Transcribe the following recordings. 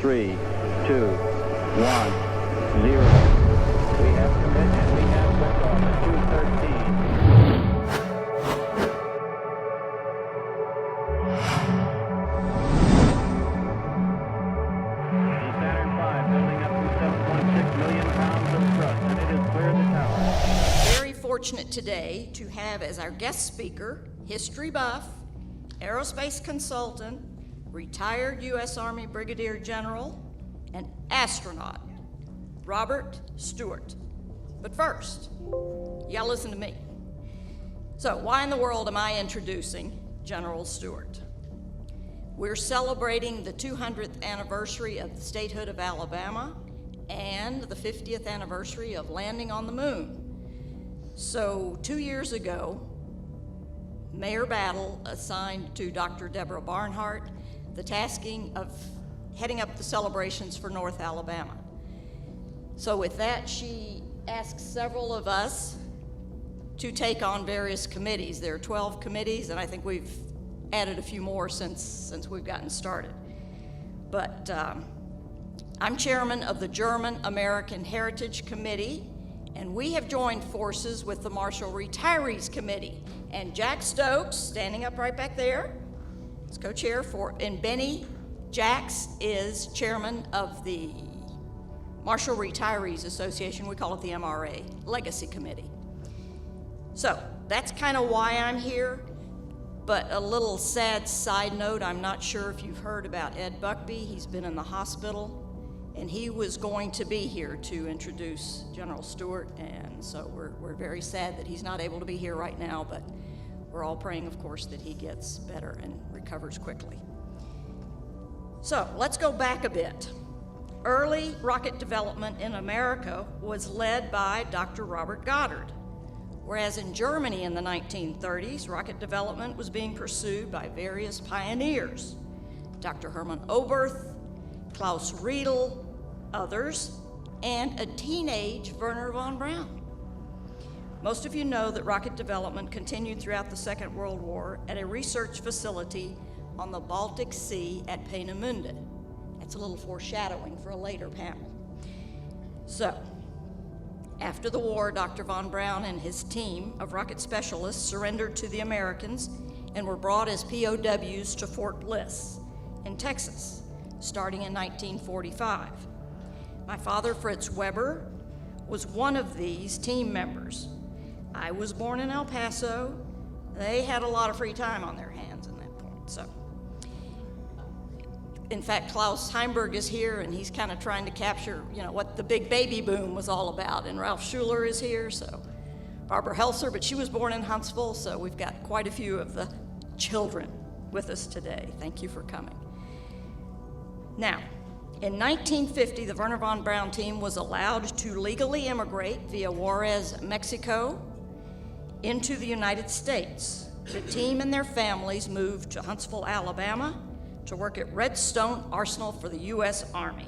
3, 2, 1, 0. We have commitment. We have liftoff at 2:13. Saturn V building up to 7.6 million pounds of thrust, and it has cleared the tower. Very fortunate today to have as our guest speaker, history buff, aerospace consultant, retired U.S. Army Brigadier General, and astronaut, Robert Stewart. But first, you gotta listen to me. So why in the world am I introducing General Stewart? We're celebrating the 200th anniversary of the statehood of Alabama and the 50th anniversary of landing on the moon. So 2 years ago, Mayor Battle assigned to Dr. Deborah Barnhart the tasking of heading up the celebrations for North Alabama. So with that, she asked several of us to take on various committees. There are 12 committees, and I think we've added a few more since we've gotten started. But I'm chairman of the German American Heritage Committee, and we have joined forces with the Marshall Retirees Committee. And Jack Stokes, standing up right back there, is co-chair and Benny Jacks is chairman of the Marshall Retirees Association. We call it the MRA, Legacy Committee. So that's kind of why I'm here. But a little sad side note, I'm not sure if you've heard about Ed Buckby. He's been in the hospital, and he was going to be here to introduce General Stewart, and so we're very sad that he's not able to be here right now, but we're all praying, of course, that he gets better and recovers quickly. So let's go back a bit. Early rocket development in America was led by Dr. Robert Goddard, whereas in Germany in the 1930s, rocket development was being pursued by various pioneers, Dr. Hermann Oberth, Klaus Riedel, others, and a teenage Wernher von Braun. Most of you know that rocket development continued throughout the Second World War at a research facility on the Baltic Sea at Peenemünde. That's a little foreshadowing for a later panel. So, after the war, Dr. von Braun and his team of rocket specialists surrendered to the Americans and were brought as POWs to Fort Bliss in Texas, starting in 1945. My father, Fritz Weber, was one of these team members. I was born in El Paso. They had a lot of free time on their hands at that point. So, in fact, Klaus Heimberg is here, and he's kind of trying to capture, what the big baby boom was all about. And Ralph Schuler is here, so Barbara Helser, but she was born in Huntsville, so we've got quite a few of the children with us today. Thank you for coming. Now, in 1950, the Wernher von Braun team was allowed to legally immigrate via Juarez, Mexico, into the United States. The team and their families moved to Huntsville, Alabama, to work at Redstone Arsenal for the U.S. Army.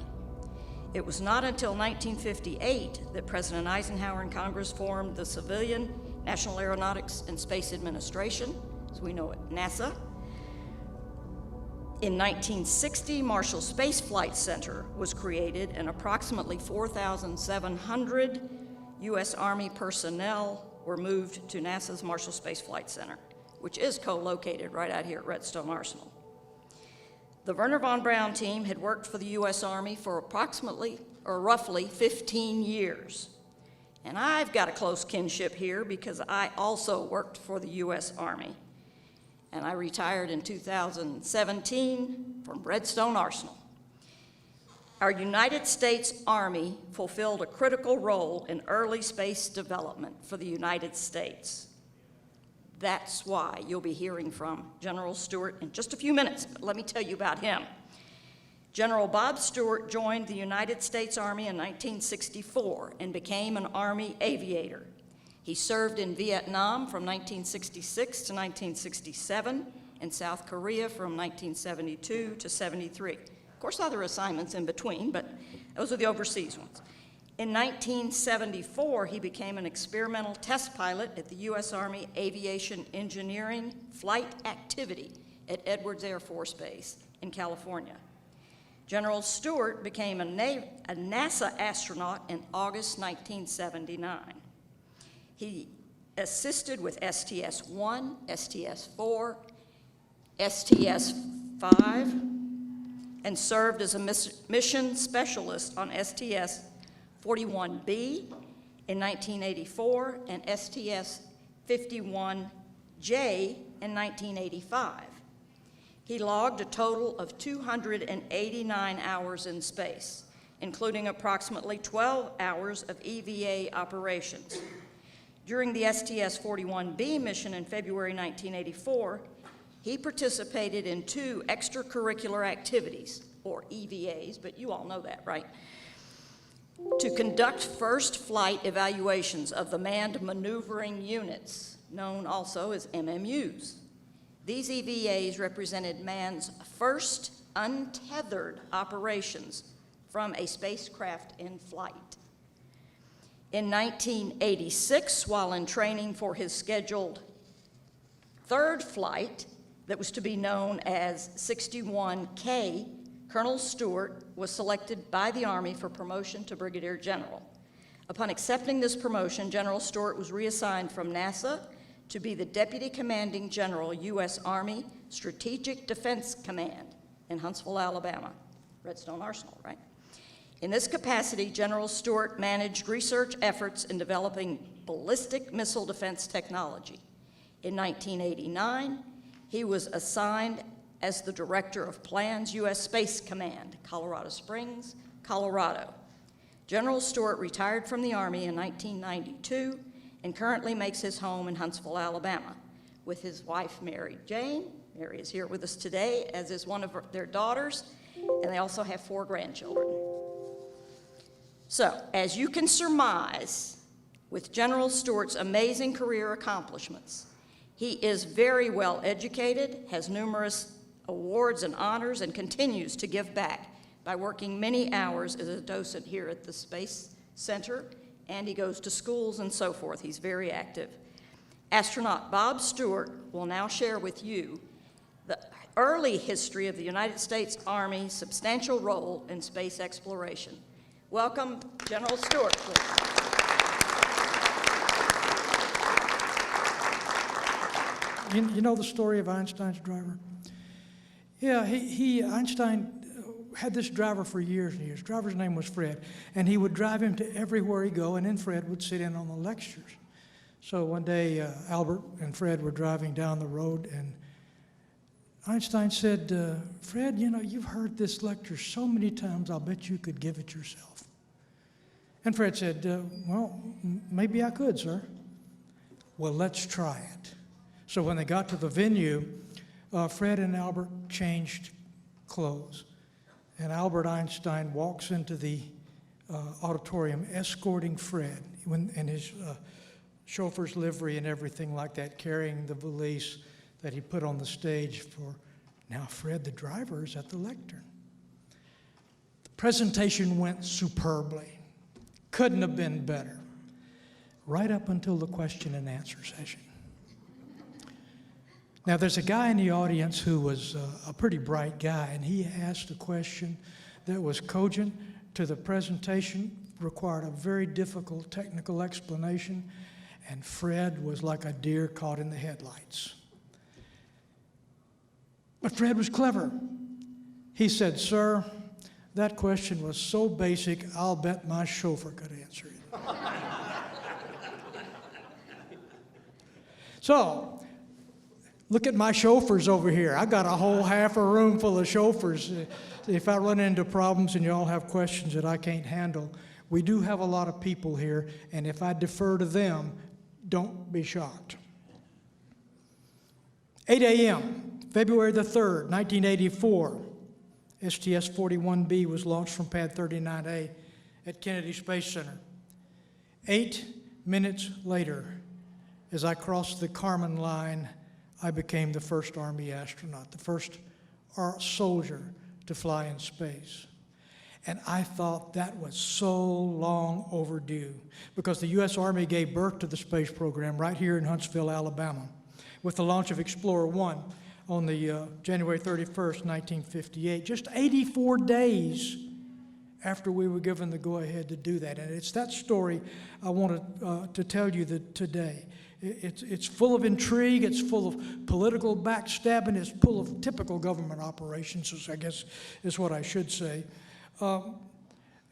It was not until 1958 that President Eisenhower and Congress formed the Civilian National Aeronautics and Space Administration, as we know it, NASA. In 1960, Marshall Space Flight Center was created, and approximately 4,700 U.S. Army personnel were moved to NASA's Marshall Space Flight Center, which is co-located right out here at Redstone Arsenal. The Wernher von Braun team had worked for the U.S. Army for roughly 15 years. And I've got a close kinship here because I also worked for the U.S. Army. And I retired in 2017 from Redstone Arsenal. Our United States Army fulfilled a critical role in early space development for the United States. That's why you'll be hearing from General Stewart in just a few minutes, but let me tell you about him. General Bob Stewart joined the United States Army in 1964 and became an Army aviator. He served in Vietnam from 1966 to 1967, and South Korea from 1972 to 73. Of course, other assignments in between, but those are the overseas ones. In 1974, he became an experimental test pilot at the U.S. Army Aviation Engineering Flight Activity at Edwards Air Force Base in California. General Stewart became a NASA astronaut in August 1979. He assisted with STS-1, STS-4, STS-5, and served as a mission specialist on STS-41B in 1984 and STS-51J in 1985. He logged a total of 289 hours in space, including approximately 12 hours of EVA operations. During the STS-41B mission in February 1984, he participated in 2 extracurricular activities, or EVAs, but you all know that, right? To conduct first flight evaluations of the manned maneuvering units, known also as MMUs. These EVAs represented man's first untethered operations from a spacecraft in flight. In 1986, while in training for his scheduled 3rd flight that was to be known as 61K, Colonel Stewart was selected by the Army for promotion to Brigadier General. Upon accepting this promotion, General Stewart was reassigned from NASA to be the Deputy Commanding General, U.S. Army Strategic Defense Command in Huntsville, Alabama. Redstone Arsenal, right? In this capacity, General Stewart managed research efforts in developing ballistic missile defense technology. In 1989, he was assigned as the Director of Plans, U.S. Space Command, Colorado Springs, Colorado. General Stewart retired from the Army in 1992 and currently makes his home in Huntsville, Alabama, with his wife, Mary Jane. Mary is here with us today, as is one of their daughters, and they also have 4 grandchildren. So, as you can surmise, with General Stewart's amazing career accomplishments, he is very well educated, has numerous awards and honors, and continues to give back by working many hours as a docent here at the Space Center, and he goes to schools and so forth. He's very active. Astronaut Bob Stewart will now share with you the early history of the United States Army's substantial role in space exploration. Welcome, General Stewart, please. You know the story of Einstein's driver? Yeah, Einstein had this driver for years and years. The driver's name was Fred, and he would drive him to everywhere he'd go, and then Fred would sit in on the lectures. So one day, Albert and Fred were driving down the road, and Einstein said, Fred, you know, you've heard this lecture so many times, I'll bet you could give it yourself. And Fred said, well, maybe I could, sir. Well, let's try it. So when they got to the venue, Fred and Albert changed clothes. And Albert Einstein walks into the auditorium escorting Fred in his chauffeur's livery and everything like that, carrying the valise that he put on the stage for, now Fred, the driver, is at the lectern. The presentation went superbly. Couldn't have been better. Right up until the question and answer session. Now, there's a guy in the audience who was a pretty bright guy, and he asked a question that was cogent to the presentation, required a very difficult technical explanation, and Fred was like a deer caught in the headlights. But Fred was clever. He said, sir, that question was so basic, I'll bet my chauffeur could answer it. So, look at my chauffeurs over here. I got a whole half a room full of chauffeurs. If I run into problems and you all have questions that I can't handle, we do have a lot of people here, and if I defer to them, don't be shocked. 8 a.m., February the 3rd, 1984, STS-41B was launched from Pad 39A at Kennedy Space Center. 8 minutes later, as I crossed the Kármán line, I became the first Army astronaut, the first soldier to fly in space. And I thought that was so long overdue because the U.S. Army gave birth to the space program right here in Huntsville, Alabama. With the launch of Explorer 1, on the January 31st, 1958, just 84 days after we were given the go-ahead to do that. And it's that story I wanted to tell you today. It's full of intrigue, it's full of political backstabbing, it's full of typical government operations, I guess is what I should say.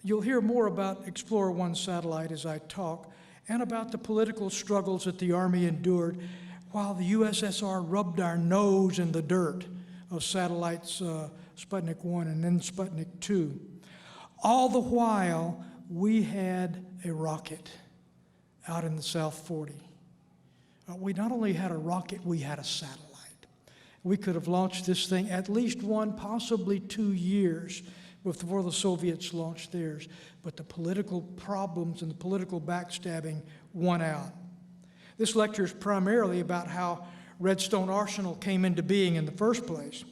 You'll hear more about Explorer 1 satellite as I talk, and about the political struggles that the Army endured while the USSR rubbed our nose in the dirt of satellites Sputnik 1 and then Sputnik 2. All the while, we had a rocket out in the South 40. We not only had a rocket, we had a satellite. We could have launched this thing at least 1, possibly 2 years before the Soviets launched theirs. But the political problems and the political backstabbing won out. This lecture is primarily about how Redstone Arsenal came into being in the first place.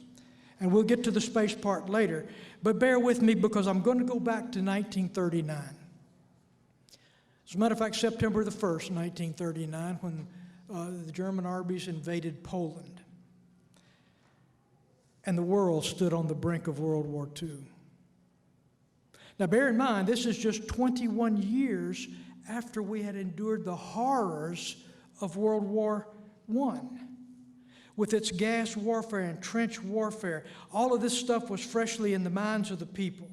And we'll get to the space part later. But bear with me because I'm going to go back to 1939. As a matter of fact, September the 1st, 1939, when the German armies invaded Poland. And the world stood on the brink of World War II. Now bear in mind, this is just 21 years after we had endured the horrors of World War I. With its gas warfare and trench warfare, all of this stuff was freshly in the minds of the people.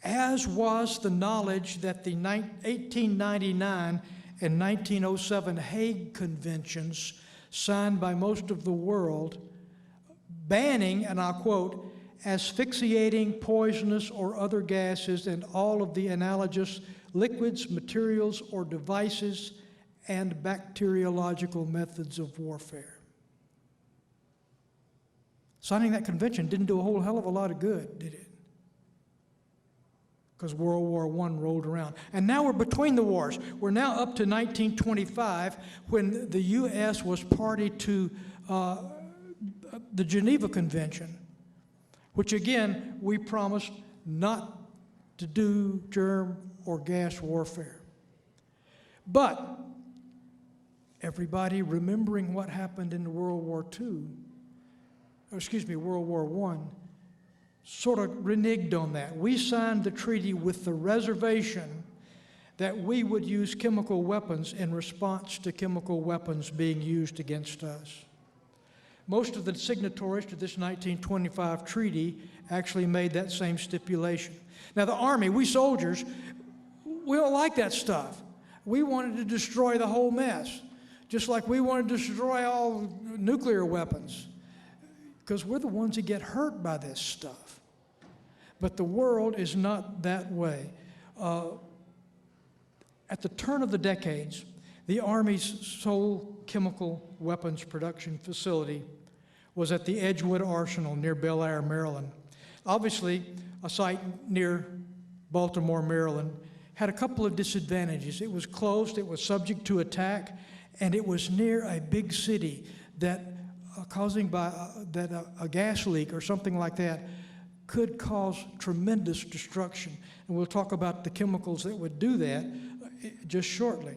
As was the knowledge that the 1899 and 1907 Hague Conventions, signed by most of the world, banning, and I'll quote, asphyxiating, poisonous, or other gases and all of the analogous liquids, materials, or devices and bacteriological methods of warfare. Signing that convention didn't do a whole hell of a lot of good, did it? Because World War I rolled around. And now we're between the wars. We're now up to 1925 when the U.S. was party to the Geneva Convention, which again, we promised not to do germ or gas warfare. But everybody remembering what happened in World War I, sort of reneged on that. We signed the treaty with the reservation that we would use chemical weapons in response to chemical weapons being used against us. Most of the signatories to this 1925 treaty actually made that same stipulation. Now the Army, we soldiers, we don't like that stuff. We wanted to destroy the whole mess, just like we wanted to destroy all nuclear weapons, because we're the ones that get hurt by this stuff. But the world is not that way. At the turn of the decades, the Army's sole chemical weapons production facility was at the Edgewood Arsenal near Bel Air, Maryland. Obviously, a site near Baltimore, Maryland, had a couple of disadvantages. It was closed, it was subject to attack, and it was near a big city that a gas leak or something like that could cause tremendous destruction. And we'll talk about the chemicals that would do that just shortly.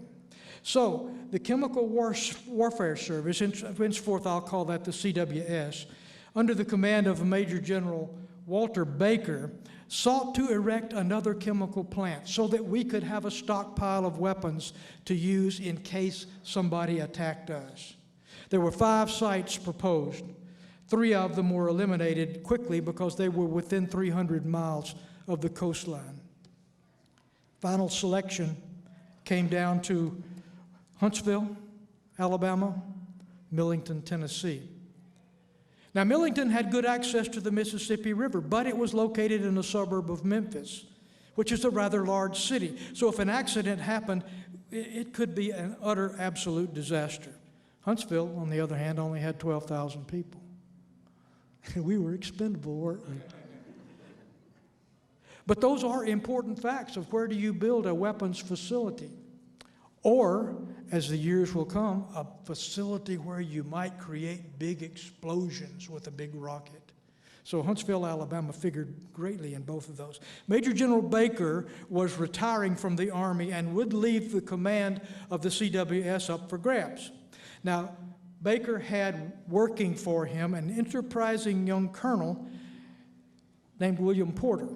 So the Chemical Warfare Service, henceforth I'll call that the CWS, under the command of Major General Walter Baker, sought to erect another chemical plant so that we could have a stockpile of weapons to use in case somebody attacked us. There were 5 sites proposed. 3 of them were eliminated quickly because they were within 300 miles of the coastline. Final selection came down to Huntsville, Alabama, Millington, Tennessee. Now, Millington had good access to the Mississippi River, but it was located in a suburb of Memphis, which is a rather large city. So if an accident happened, it could be an utter, absolute disaster. Huntsville, on the other hand, only had 12,000 people. We were expendable, weren't we? But those are important facts of where do you build a weapons facility? Or, as the years will come, a facility where you might create big explosions with a big rocket. So Huntsville, Alabama figured greatly in both of those. Major General Baker was retiring from the Army and would leave the command of the CWS up for grabs. Now, Baker had working for him an enterprising young colonel named William Porter,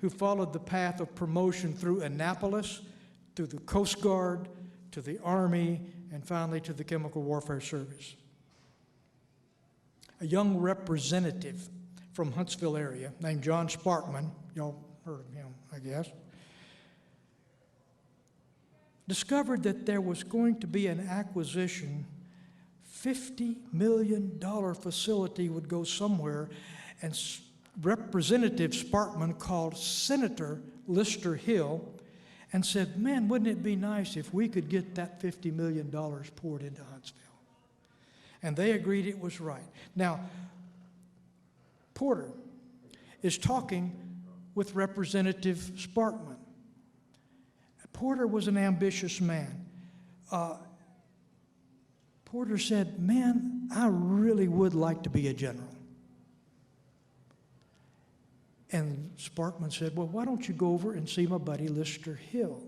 who followed the path of promotion through Annapolis, through the Coast Guard, to the Army, and finally to the Chemical Warfare Service. A young representative from Huntsville area named John Sparkman, y'all heard of him, I guess, discovered that there was going to be an acquisition, $50 million facility would go somewhere, and Representative Sparkman called Senator Lister Hill and said, man, wouldn't it be nice if we could get that $50 million poured into Huntsville? And they agreed it was right. Now, Porter is talking with Representative Sparkman. Porter was an ambitious man. Porter said, man, I really would like to be a general. And Sparkman said, well, why don't you go over and see my buddy Lister Hill?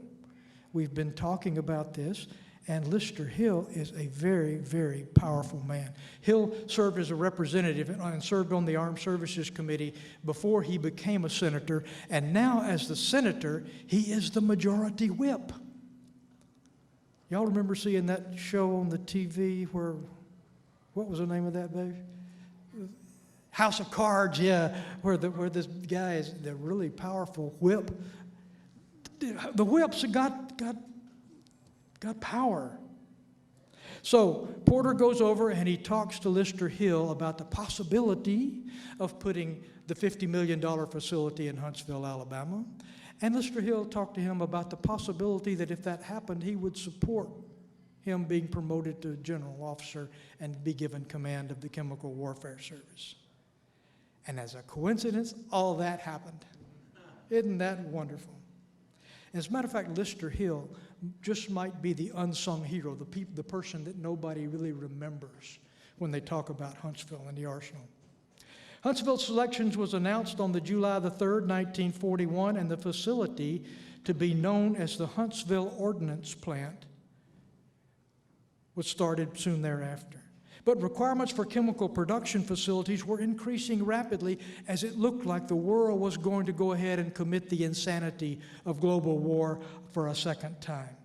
We've been talking about this, and Lister Hill is a very, very powerful man. Hill served as a representative and served on the Armed Services Committee before he became a senator, and now as the senator, he is the majority whip. Y'all remember seeing that show on the TV where, what was the name of that, baby? House of Cards, yeah, where this guy is the really powerful whip. The whips got power. So Porter goes over and he talks to Lister Hill about the possibility of putting the $50 million facility in Huntsville, Alabama. And Lister Hill talked to him about the possibility that if that happened, he would support him being promoted to general officer and be given command of the Chemical Warfare Service. And as a coincidence, all that happened. Isn't that wonderful? As a matter of fact, Lister Hill just might be the unsung hero, the person that nobody really remembers when they talk about Huntsville and the Arsenal. Huntsville selections was announced on the July the 3rd, 1941, and the facility to be known as the Huntsville Ordnance Plant was started soon thereafter. But requirements for chemical production facilities were increasing rapidly as it looked like the world was going to go ahead and commit the insanity of global war for a second time.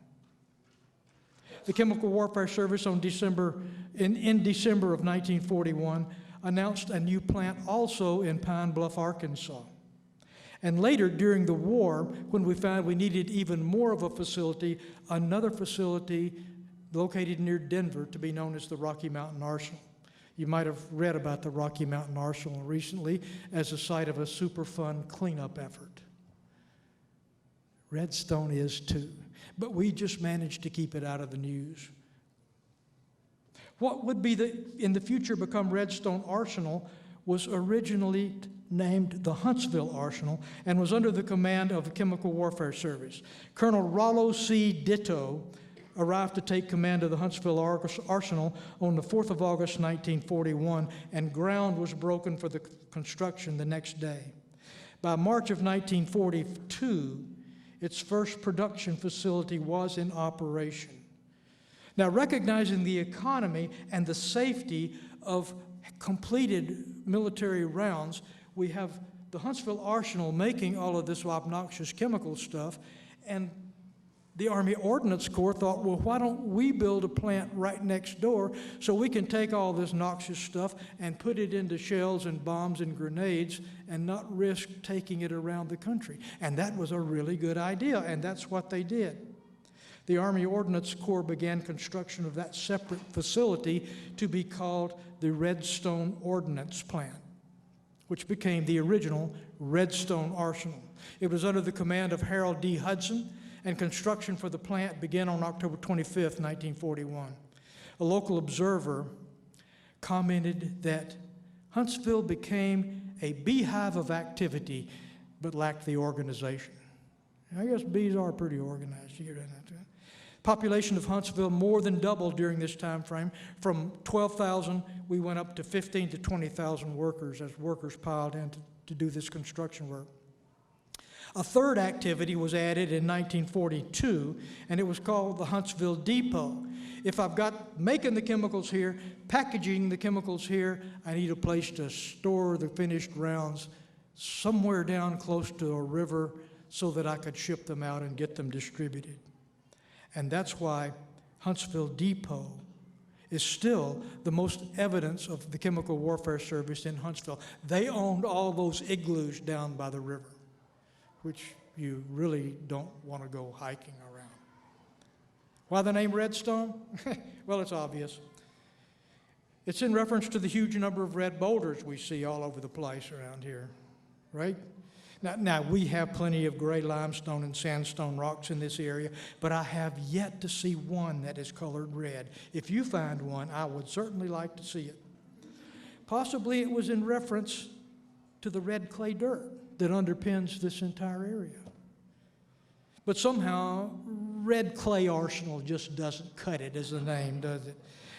The Chemical Warfare Service in December of 1941 announced a new plant also in Pine Bluff, Arkansas. And later, during the war, when we found we needed even more of a facility, another facility located near Denver to be known as the Rocky Mountain Arsenal. You might have read about the Rocky Mountain Arsenal recently as a site of a Superfund cleanup effort. Redstone is too, but we just managed to keep it out of the news. What would be in the future become Redstone Arsenal was originally named the Huntsville Arsenal and was under the command of the Chemical Warfare Service. Colonel Rollo C. Ditto arrived to take command of the Huntsville Arsenal on the 4th of August, 1941, and ground was broken for the construction the next day. By March of 1942, its first production facility was in operation. Now, recognizing the economy and the safety of completed military rounds, we have the Huntsville Arsenal making all of this obnoxious chemical stuff, and the Army Ordnance Corps thought, well, why don't we build a plant right next door so we can take all this noxious stuff and put it into shells and bombs and grenades and not risk taking it around the country. And that was a really good idea, and that's what they did. The Army Ordnance Corps began construction of that separate facility to be called the Redstone Ordnance Plant, which became the original Redstone Arsenal. It was under the command of Harold D. Hudson, and construction for the plant began on October 25th, 1941. A local observer commented that Huntsville became a beehive of activity, but lacked the organization. I guess bees are pretty organized. You hear that? Population of Huntsville more than doubled during this time frame. From 12,000, we went up to 15 to 20,000 workers as workers piled in to do this construction work. A third activity was added in 1942, and it was called the Huntsville Depot. If I've got making the chemicals here, packaging the chemicals here, I need a place to store the finished rounds somewhere down close to a river so that I could ship them out and get them distributed. And that's why Huntsville Depot is still the most evidence of the Chemical Warfare Service in Huntsville. They owned all those igloos down by the river, which you really don't want to go hiking around. Why the name Redstone? Well, it's obvious. It's in reference to the huge number of red boulders we see all over the place around here, right? Now, we have plenty of gray limestone and sandstone rocks in this area, but I have yet to see one that is colored red. If you find one, I would certainly like to see it. Possibly it was in reference to the red clay dirt that underpins this entire area. But somehow, Red Clay Arsenal just doesn't cut it as a name, does it?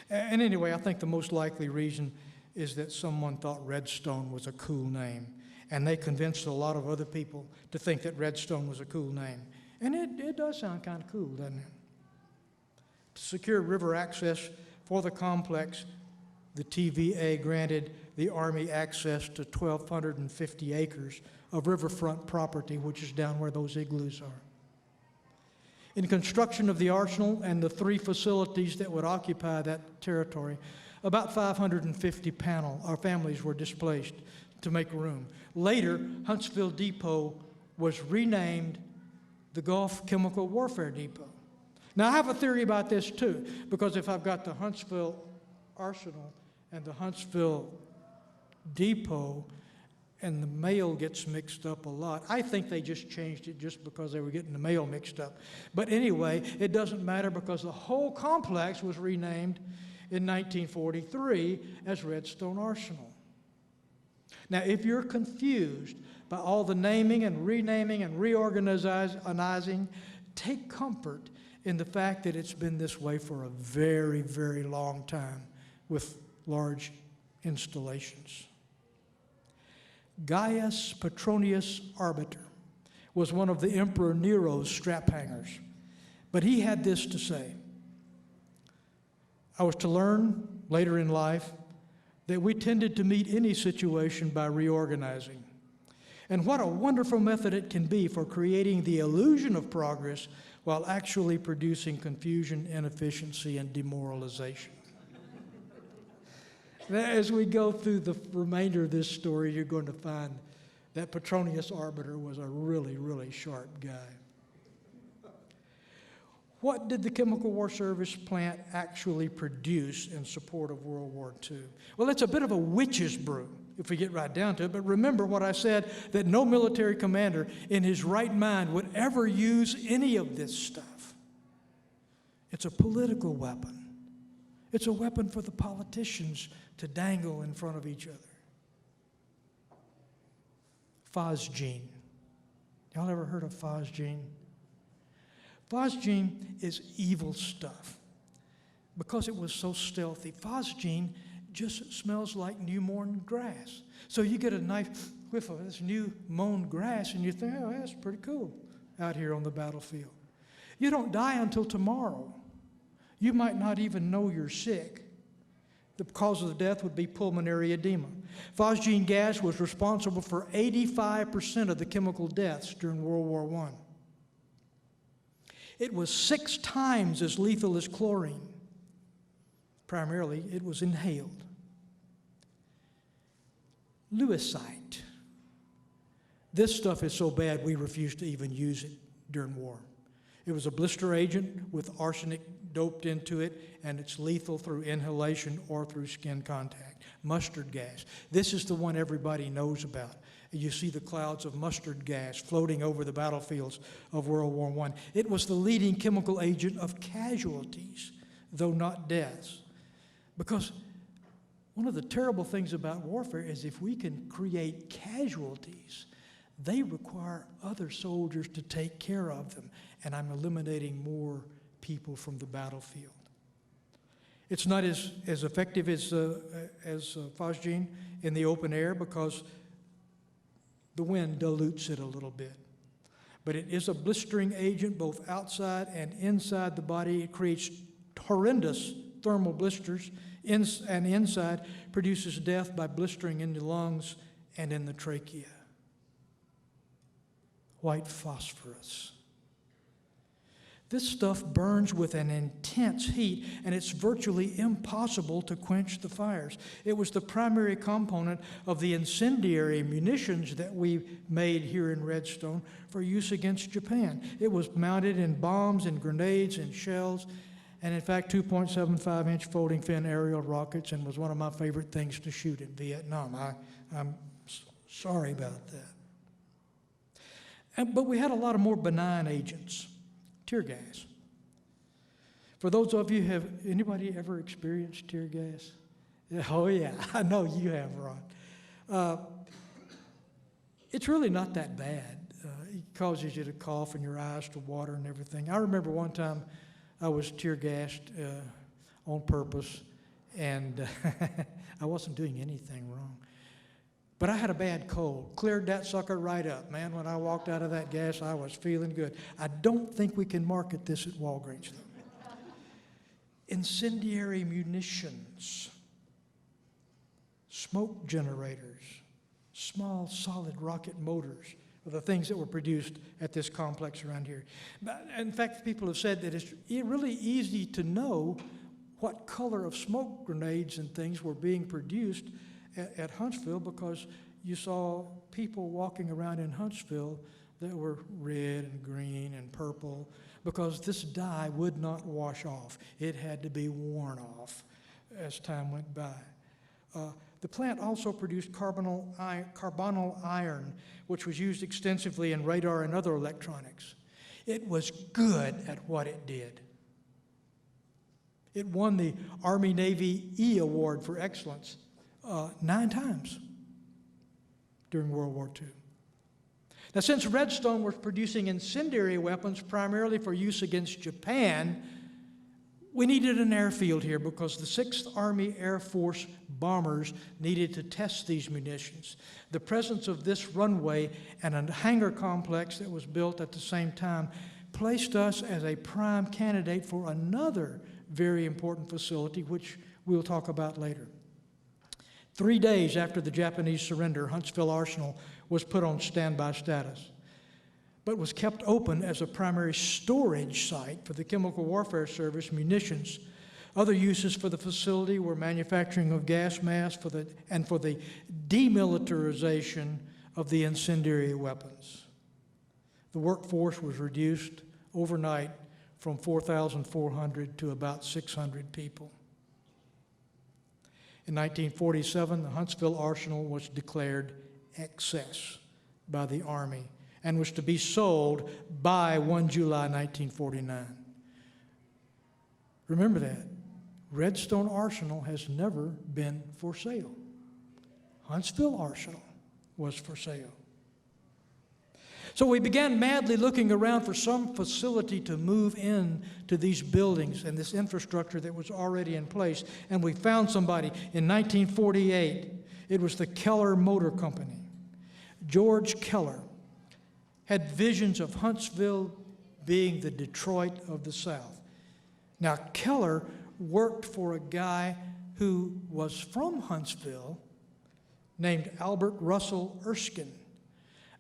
And anyway, I think the most likely reason is that someone thought Redstone was a cool name. And they convinced a lot of other people to think that Redstone was a cool name. And it does sound kind of cool, doesn't it? To secure river access for the complex, the TVA granted the Army access to 1,250 acres of riverfront property, which is down where those igloos are. In construction of the arsenal and the 3 facilities that would occupy that territory, about 550 families were displaced to make room. Later, Huntsville Depot was renamed the Gulf Chemical Warfare Depot. Now, I have a theory about this too, because if I've got the Huntsville Arsenal and the Huntsville Depot, and the mail gets mixed up a lot. I think they just changed it just because they were getting the mail mixed up. But anyway, it doesn't matter because the whole complex was renamed in 1943 as Redstone Arsenal. Now, if you're confused by all the naming and renaming and reorganizing, take comfort in the fact that it's been this way for a very, very long time with large installations. Gaius Petronius Arbiter was one of the Emperor Nero's strap hangers, but he had this to say: I was to learn later in life that we tended to meet any situation by reorganizing. And what a wonderful method it can be for creating the illusion of progress while actually producing confusion, inefficiency, and demoralization. As we go through the remainder of this story, you're going to find that Petronius Arbiter was a really, really sharp guy. What did the Chemical War Service plant actually produce in support of World War II? Well, it's a bit of a witch's brew, if we get right down to it. But remember what I said, that no military commander in his right mind would ever use any of this stuff. It's a political weapon. It's a weapon for the politicians to dangle in front of each other. Phosgene. Y'all ever heard of phosgene? Phosgene is evil stuff because it was so stealthy. Phosgene just smells like new mown grass. So you get a nice whiff of this new mown grass and you think, oh, that's pretty cool out here on the battlefield. You don't die until tomorrow. You might not even know you're sick. The cause of the death would be pulmonary edema. Phosgene gas was responsible for 85% of the chemical deaths during World War I. It was 6 times as lethal as chlorine. Primarily, it was inhaled. Lewisite. This stuff is so bad we refused to even use it during war. It was a blister agent with arsenic doped into it, and it's lethal through inhalation or through skin contact. Mustard gas. This is the one everybody knows about. You see the clouds of mustard gas floating over the battlefields of World War I. It was the leading chemical agent of casualties, though not deaths. Because one of the terrible things about warfare is if we can create casualties, they require other soldiers to take care of them, and I'm eliminating more people from the battlefield. It's not as effective as phosgene in the open air because the wind dilutes it a little bit. but it is a blistering agent both outside and inside the body. It creates horrendous thermal blisters, and inside produces death by blistering in the lungs and in the trachea. White phosphorus. This stuff burns with an intense heat, and it's virtually impossible to quench the fires. It was the primary component of the incendiary munitions that we made here in Redstone for use against Japan. It was mounted in bombs and grenades and shells, and in fact 2.75-inch folding fin aerial rockets, and was one of my favorite things to shoot in Vietnam. I'm sorry about that. But we had a lot of more benign agents. Tear gas. For those of you, anybody ever experienced tear gas? Oh yeah, I know you have, Ron. It's really not that bad. It causes you to cough and your eyes to water and everything. I remember one time I was tear gassed on purpose, and I wasn't doing anything wrong. But I had a bad cold. Cleared that sucker right up. Man, when I walked out of that gas, I was feeling good. I don't think we can market this at Walgreens, though. Incendiary munitions, smoke generators, small solid rocket motors are the things that were produced at this complex around here. In fact, people have said that it's really easy to know what color of smoke grenades and things were being produced at Huntsville, because you saw people walking around in Huntsville that were red and green and purple, because this dye would not wash off. It had to be worn off as time went by. The plant also produced carbonyl iron, which was used extensively in radar and other electronics. It was good at what it did. It won the Army-Navy E Award for Excellence 9 times during World War II. Now, since Redstone was producing incendiary weapons primarily for use against Japan, we needed an airfield here because the 6th Army Air Force bombers needed to test these munitions. The presence of this runway and a hangar complex that was built at the same time placed us as a prime candidate for another very important facility, which we'll talk about later. 3 days after the Japanese surrender, Huntsville Arsenal was put on standby status, but was kept open as a primary storage site for the Chemical Warfare Service munitions. Other uses for the facility were manufacturing of gas masks for the demilitarization of the incendiary weapons. The workforce was reduced overnight from 4,400 to about 600 people. In 1947, the Huntsville Arsenal was declared excess by the Army and was to be sold by 1 July 1949. Remember that. Redstone Arsenal has never been for sale. Huntsville Arsenal was for sale. So we began madly looking around for some facility to move in to these buildings and this infrastructure that was already in place, and we found somebody. In 1948, it was the Keller Motor Company. George Keller had visions of Huntsville being the Detroit of the South. Now, Keller worked for a guy who was from Huntsville named Albert Russell Erskine.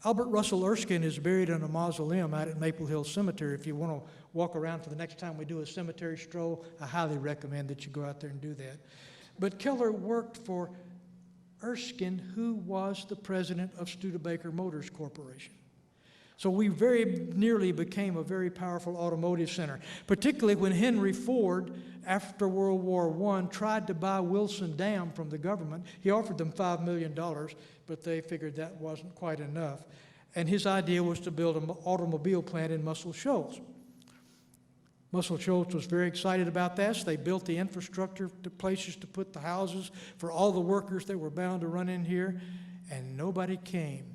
Albert Russell Erskine is buried in a mausoleum out at Maple Hill Cemetery. If you want to walk around for the next time we do a cemetery stroll, I highly recommend that you go out there and do that. But Keller worked for Erskine, who was the president of Studebaker Motors Corporation. So we very nearly became a very powerful automotive center, particularly when Henry Ford, after World War I, tried to buy Wilson Dam from the government. He offered them $5 million, but they figured that wasn't quite enough. And his idea was to build an automobile plant in Muscle Shoals. Muscle Shoals was very excited about this. They built the infrastructure, the places to put the houses for all the workers that were bound to run in here, and nobody came.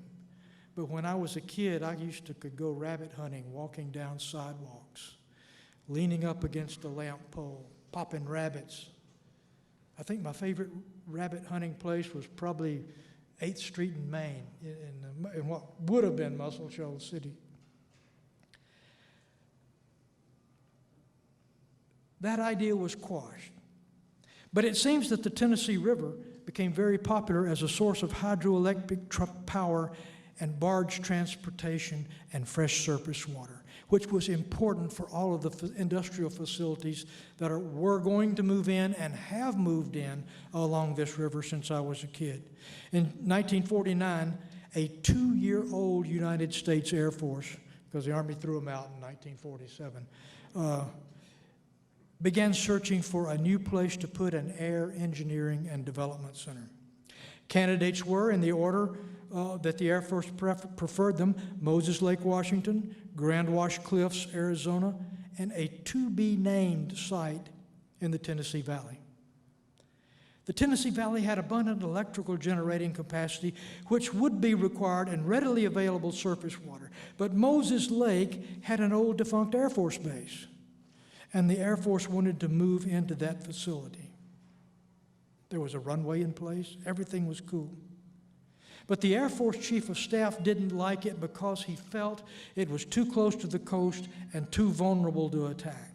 But when I was a kid, I could go rabbit hunting, walking down sidewalks, leaning up against a lamp pole, popping rabbits. I think my favorite rabbit hunting place was probably 8th Street in Maine, in what would have been Muscle Shoals City. that idea was quashed. But it seems that the Tennessee River became very popular as a source of hydroelectric power and barge transportation and fresh surface water, which was important for all of the industrial facilities that were going to move in and have moved in along this river since I was a kid. In 1949, a 2-year-old United States Air Force, because the Army threw them out in 1947, began searching for a new place to put an Air Engineering and Development Center. Candidates were, in the order that the Air Force preferred them, Moses Lake, Washington, Grand Wash Cliffs, Arizona, and a to-be-named site in the Tennessee Valley. The Tennessee Valley had abundant electrical generating capacity, which would be required and readily available surface water. But Moses Lake had an old defunct Air Force base, and the Air Force wanted to move into that facility. There was a runway in place. Everything was cool. But the Air Force Chief of Staff didn't like it because he felt it was too close to the coast and too vulnerable to attack.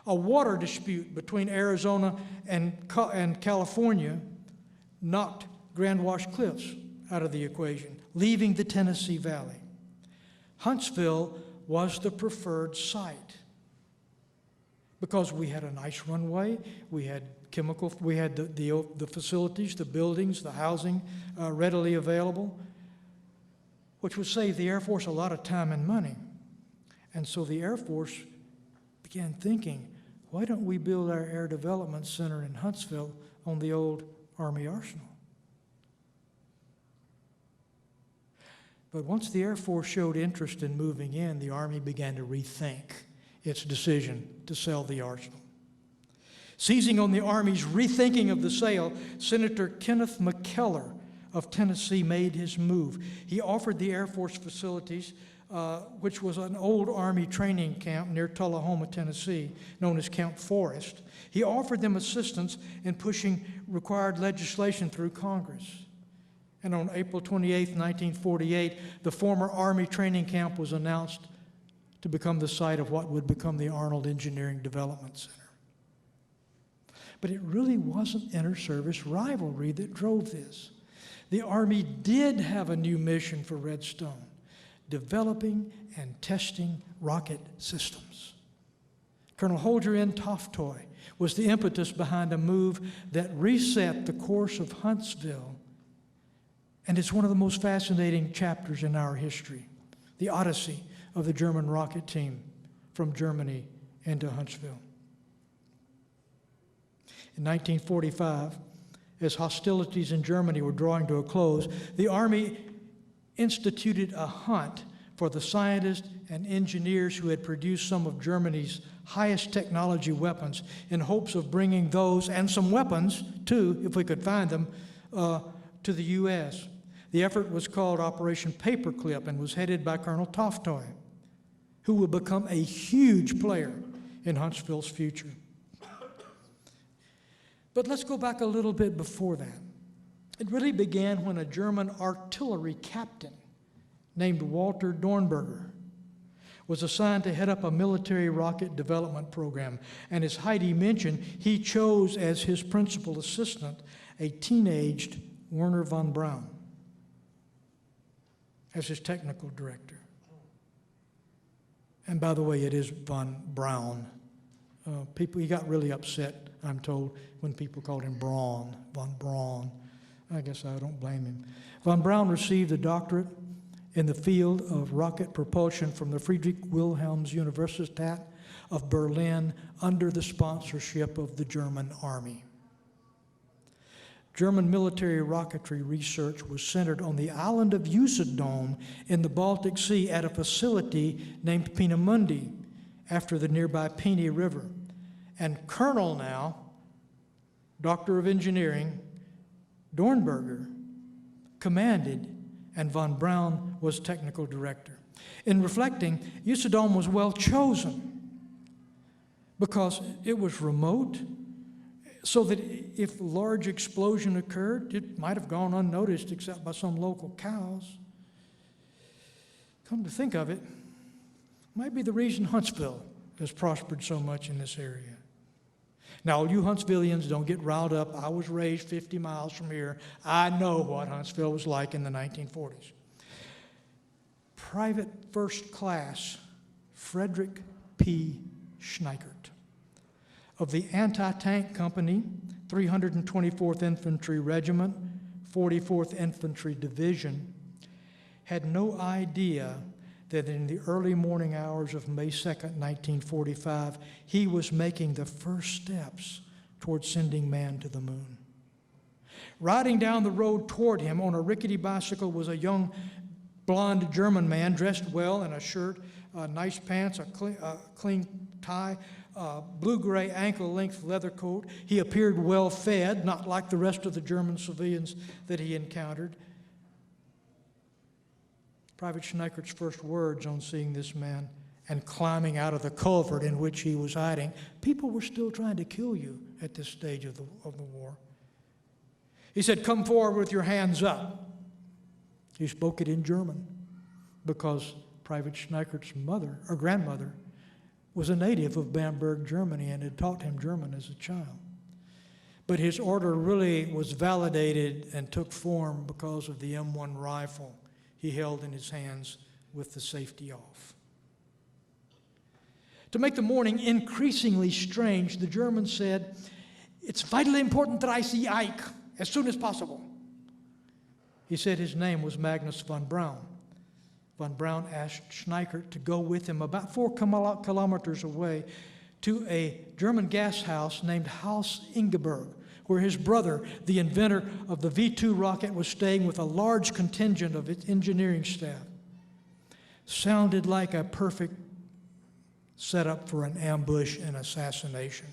A water dispute between Arizona and California knocked Grand Wash Cliffs out of the equation, leaving the Tennessee Valley. Huntsville was the preferred site because we had a nice runway, we had the facilities, the buildings, the housing readily available, which would save the Air Force a lot of time and money. And so the Air Force began thinking, why don't we build our Air Development Center in Huntsville on the old Army Arsenal? But once the Air Force showed interest in moving in, the Army began to rethink its decision to sell the Arsenal. Seizing on the Army's rethinking of the sale, Senator Kenneth McKellar of Tennessee made his move. He offered the Air Force facilities, which was an old Army training camp near Tullahoma, Tennessee, known as Camp Forrest. He offered them assistance in pushing required legislation through Congress. And on April 28, 1948, the former Army training camp was announced to become the site of what would become the Arnold Engineering Development Center. But it really wasn't inter-service rivalry that drove this. The Army did have a new mission for Redstone: developing and testing rocket systems. Colonel Holger N. Toftoy was the impetus behind a move that reset the course of Huntsville, and it's one of the most fascinating chapters in our history, the Odyssey of the German rocket team from Germany into Huntsville. In 1945, as hostilities in Germany were drawing to a close, the Army instituted a hunt for the scientists and engineers who had produced some of Germany's highest technology weapons in hopes of bringing those and some weapons, too, if we could find them, to the U.S. The effort was called Operation Paperclip and was headed by Colonel Toftoy, who would become a huge player in Huntsville's future. But let's go back a little bit before that. It really began when a German artillery captain named Walter Dornberger was assigned to head up a military rocket development program. And as Heidi mentioned, he chose as his principal assistant a teenaged Werner von Braun as his technical director. And by the way, it is von Braun. He got really upset, I'm told, when people called him Braun, von Braun. I guess I don't blame him. Von Braun received a doctorate in the field of rocket propulsion from the Friedrich Wilhelm Universität of Berlin under the sponsorship of the German Army. German military rocketry research was centered on the island of Usedom in the Baltic Sea at a facility named Peenemünde, after the nearby Peene River. And Colonel now, Doctor of Engineering, Dornberger, commanded, and von Braun was technical director. In reflecting, Usedom was well chosen because it was remote, so that if a large explosion occurred, it might have gone unnoticed except by some local cows. Come to think of it, might be the reason Huntsville has prospered so much in this area. Now, you Huntsvillians, don't get riled up. I was raised 50 miles from here. I know what Huntsville was like in the 1940s. Private First Class Frederick P. Schneikert of the Anti-Tank Company, 324th Infantry Regiment, 44th Infantry Division, had no idea that in the early morning hours of May 2nd, 1945, he was making the first steps toward sending man to the moon. Riding down the road toward him on a rickety bicycle was a young blond German man dressed well in a shirt, nice pants, a clean tie, blue-gray ankle-length leather coat. He appeared well-fed, not like the rest of the German civilians that he encountered. Private Schneikert's first words on seeing this man and climbing out of the culvert in which he was hiding: people were still trying to kill you at this stage of the war. He said, "Come forward with your hands up." He spoke it in German because Private Schneikert's mother, or grandmother, was a native of Bamberg, Germany, and had taught him German as a child. But his order really was validated and took form because of the M1 rifle he held in his hands with the safety off. To make the morning increasingly strange, the German said, "It's vitally important that I see Ike as soon as possible." He said his name was Magnus von Braun. Von Braun asked Schneikert to go with him about 4 kilometers away to a German gas house named Haus Ingeberg, where his brother, the inventor of the V2 rocket, was staying with a large contingent of its engineering staff. Sounded like a perfect setup for an ambush and assassination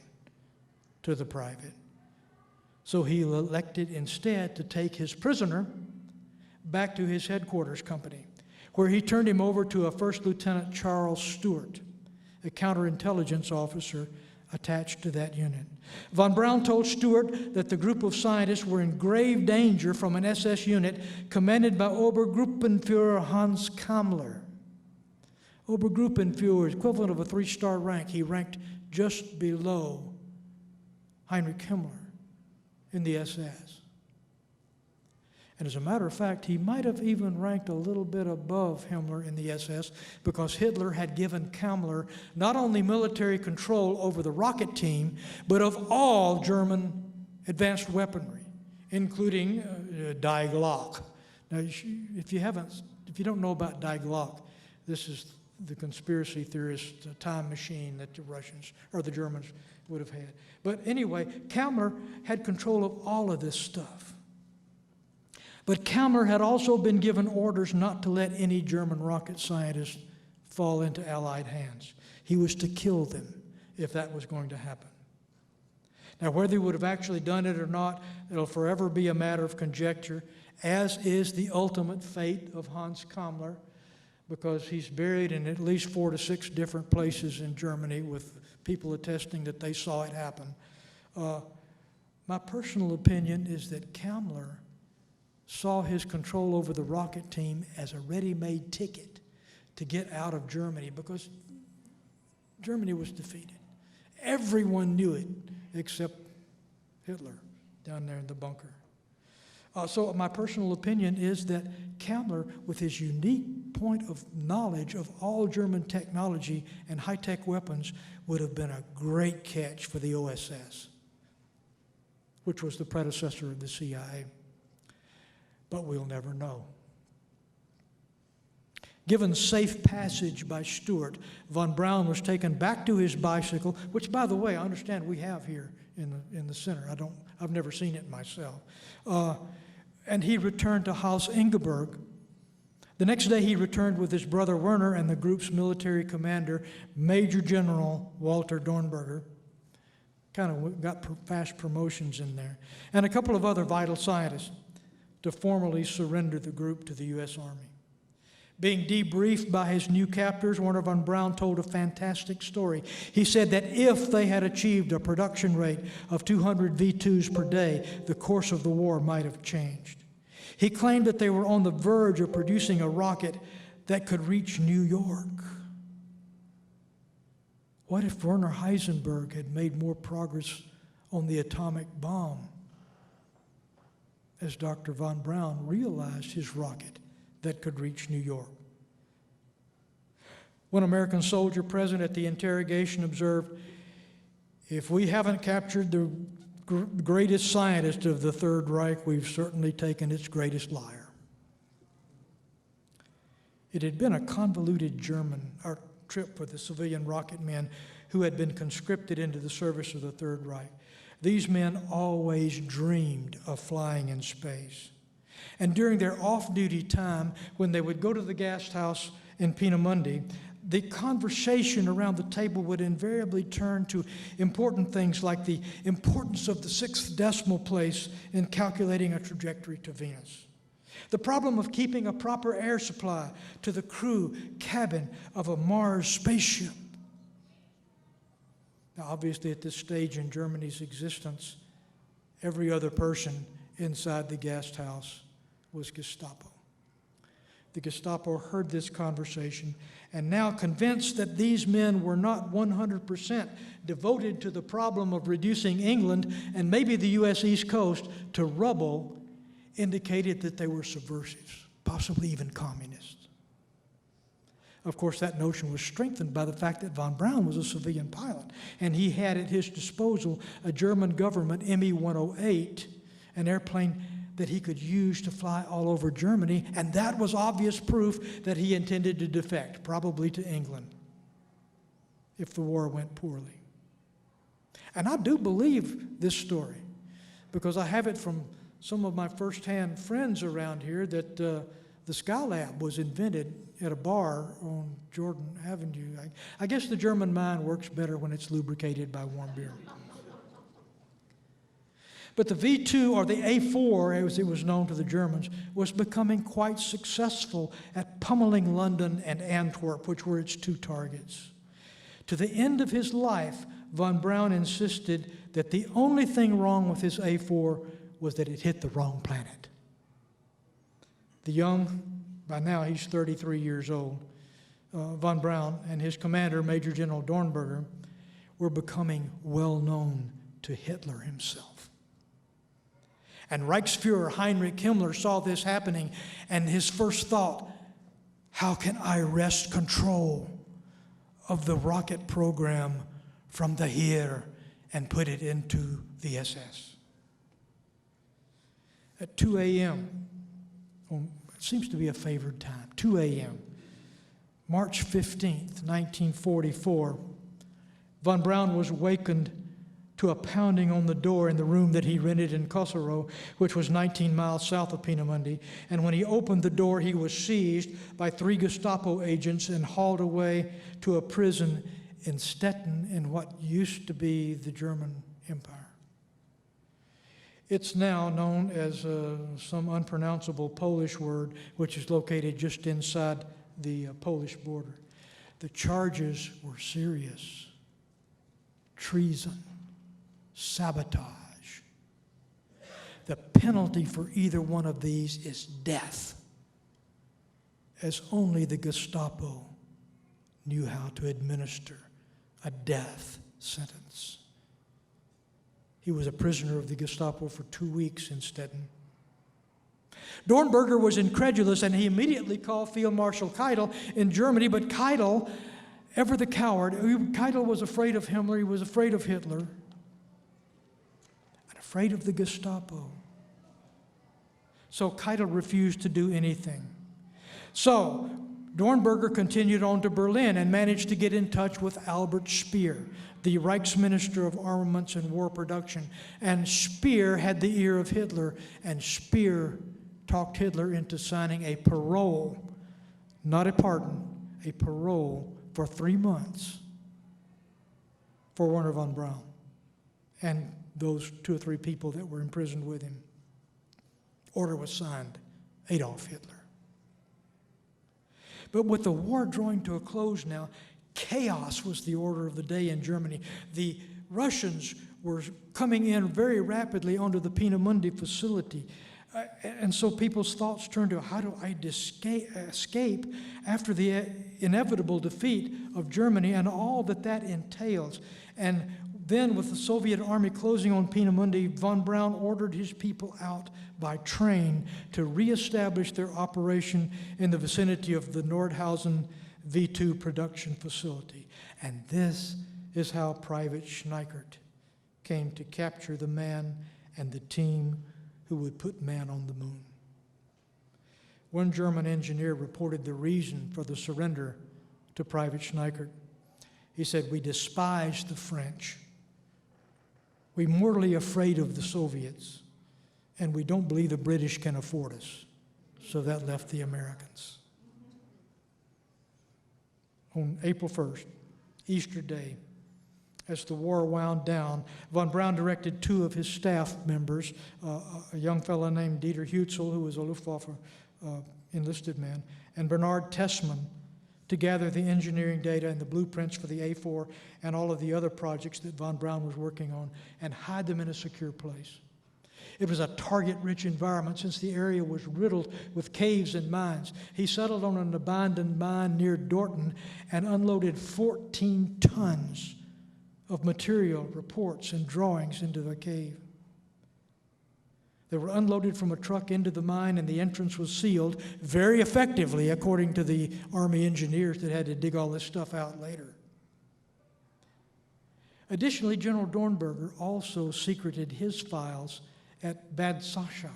to the private. So he elected instead to take his prisoner back to his headquarters company, where he turned him over to a First Lieutenant Charles Stewart, a counterintelligence officer attached to that unit. Von Braun told Stewart that the group of scientists were in grave danger from an SS unit commanded by Obergruppenführer Hans Kammler. Obergruppenführer is equivalent of a 3-star rank. He ranked just below Heinrich Himmler in the SS. And as a matter of fact, he might have even ranked a little bit above Himmler in the SS, because Hitler had given Kammler not only military control over the rocket team, but of all German advanced weaponry, including Die Glock. Now, if you don't know about Die Glock, this is the conspiracy theorist time machine that the Russians or the Germans would have had. But anyway, Kammler had control of all of this stuff. But Kammler had also been given orders not to let any German rocket scientists fall into Allied hands. He was to kill them if that was going to happen. Now, whether he would have actually done it or not, it'll forever be a matter of conjecture, as is the ultimate fate of Hans Kammler, because he's buried in at least 4 to 6 different places in Germany with people attesting that they saw it happen. My personal opinion is that Kammler saw his control over the rocket team as a ready-made ticket to get out of Germany, because Germany was defeated. Everyone knew it except Hitler down there in the bunker. So my personal opinion is that Kammler, with his unique point of knowledge of all German technology and high-tech weapons, would have been a great catch for the OSS, which was the predecessor of the CIA. But we'll never know. Given safe passage by Stewart, von Braun was taken back to his bicycle, which, by the way, I understand we have here in the center. I've never seen it myself. And he returned to Haus Ingeberg. The next day, he returned with his brother Werner and the group's military commander, Major General Walter Dornberger. Kind of got fast promotions in there, and a couple of other vital scientists, to formally surrender the group to the U.S. Army. Being debriefed by his new captors, Werner von Braun told a fantastic story. He said that if they had achieved a production rate of 200 V2s per day, the course of the war might have changed. He claimed that they were on the verge of producing a rocket that could reach New York. What if Werner Heisenberg had made more progress on the atomic bomb as Dr. von Braun realized his rocket that could reach New York? One American soldier present at the interrogation observed, "If we haven't captured the greatest scientist of the Third Reich, we've certainly taken its greatest liar." It had been a convoluted trip for the civilian rocket men who had been conscripted into the service of the Third Reich. These men always dreamed of flying in space. And during their off-duty time, when they would go to the guest house in Peenemünde, the conversation around the table would invariably turn to important things like the importance of the 6th decimal place in calculating a trajectory to Venus, the problem of keeping a proper air supply to the crew cabin of a Mars spaceship. Now, obviously, at this stage in Germany's existence, every other person inside the guest house was Gestapo. The Gestapo heard this conversation, and now convinced that these men were not 100% devoted to the problem of reducing England and maybe the U.S. East Coast to rubble, indicated that they were subversives, possibly even communists. Of course, that notion was strengthened by the fact that von Braun was a civilian pilot, and he had at his disposal a German government Me-108, an airplane that he could use to fly all over Germany, and that was obvious proof that he intended to defect, probably to England, if the war went poorly. And I do believe this story, because I have it from some of my first-hand friends around here that the Skylab was invented at a bar on Jordan Avenue. I guess the German mind works better when it's lubricated by warm beer. But the V2, or the A4, as it was known to the Germans, was becoming quite successful at pummeling London and Antwerp, which were its two targets. To the end of his life, von Braun insisted that the only thing wrong with his A4 was that it hit the wrong planet. The young, by now he's 33 years old, von Braun and his commander, Major General Dornberger, were becoming well known to Hitler himself. And Reichsfuhrer Heinrich Himmler saw this happening, and his first thought, how can I wrest control of the rocket program from the Heer and put it into the SS? At 2 a.m., it seems to be a favored time, 2 a.m., March 15th, 1944, von Braun was awakened to a pounding on the door in the room that he rented in Kosovo, which was 19 miles south of Peenemünde. And when he opened the door, he was seized by 3 Gestapo agents and hauled away to a prison in Stettin in what used to be the German Empire. It's now known as some unpronounceable Polish word, which is located just inside the Polish border. The charges were serious: treason, sabotage. The penalty for either one of these is death, as only the Gestapo knew how to administer a death sentence. He was a prisoner of the Gestapo for 2 weeks in Stettin. Dornberger was incredulous, and he immediately called Field Marshal Keitel in Germany, but Keitel, ever the coward, Keitel was afraid of Himmler, he was afraid of Hitler, and afraid of the Gestapo. So Keitel refused to do anything. So Dornberger continued on to Berlin and managed to get in touch with Albert Speer, the Reichsminister of Armaments and War Production. And Speer had the ear of Hitler, and Speer talked Hitler into signing a parole, not a pardon, a parole for 3 months for Werner von Braun and those 2 or 3 people that were imprisoned with him. Order was signed, Adolf Hitler. But with the war drawing to a close now, chaos was the order of the day in Germany. The Russians were coming in very rapidly onto the Peenemünde facility. And so people's thoughts turned to, how do I escape after the inevitable defeat of Germany and all that that entails? And then, with the Soviet army closing on Peenemünde, von Braun ordered his people out by train to reestablish their operation in the vicinity of the Nordhausen V2 production facility. And this is how Private Schneikert came to capture the man and the team who would put man on the moon. One German engineer reported the reason for the surrender to Private Schneikert. He said, "We despise the French. We're mortally afraid of the Soviets, and we don't believe the British can afford us." So that left the Americans. On April 1st, Easter Day, as the war wound down, von Braun directed two of his staff members, a young fellow named Dieter Hutzel, who was a Luftwaffe enlisted man, and Bernard Tessmann, to gather the engineering data and the blueprints for the A4 and all of the other projects that von Braun was working on, and hide them in a secure place. It was a target-rich environment since the area was riddled with caves and mines. He settled on an abandoned mine near Dortmund and unloaded 14 tons of material, reports, and drawings into the cave. They were unloaded from a truck into the mine, and the entrance was sealed very effectively, according to the Army engineers that had to dig all this stuff out later. Additionally, General Dornberger also secreted his files at Bad Sascha,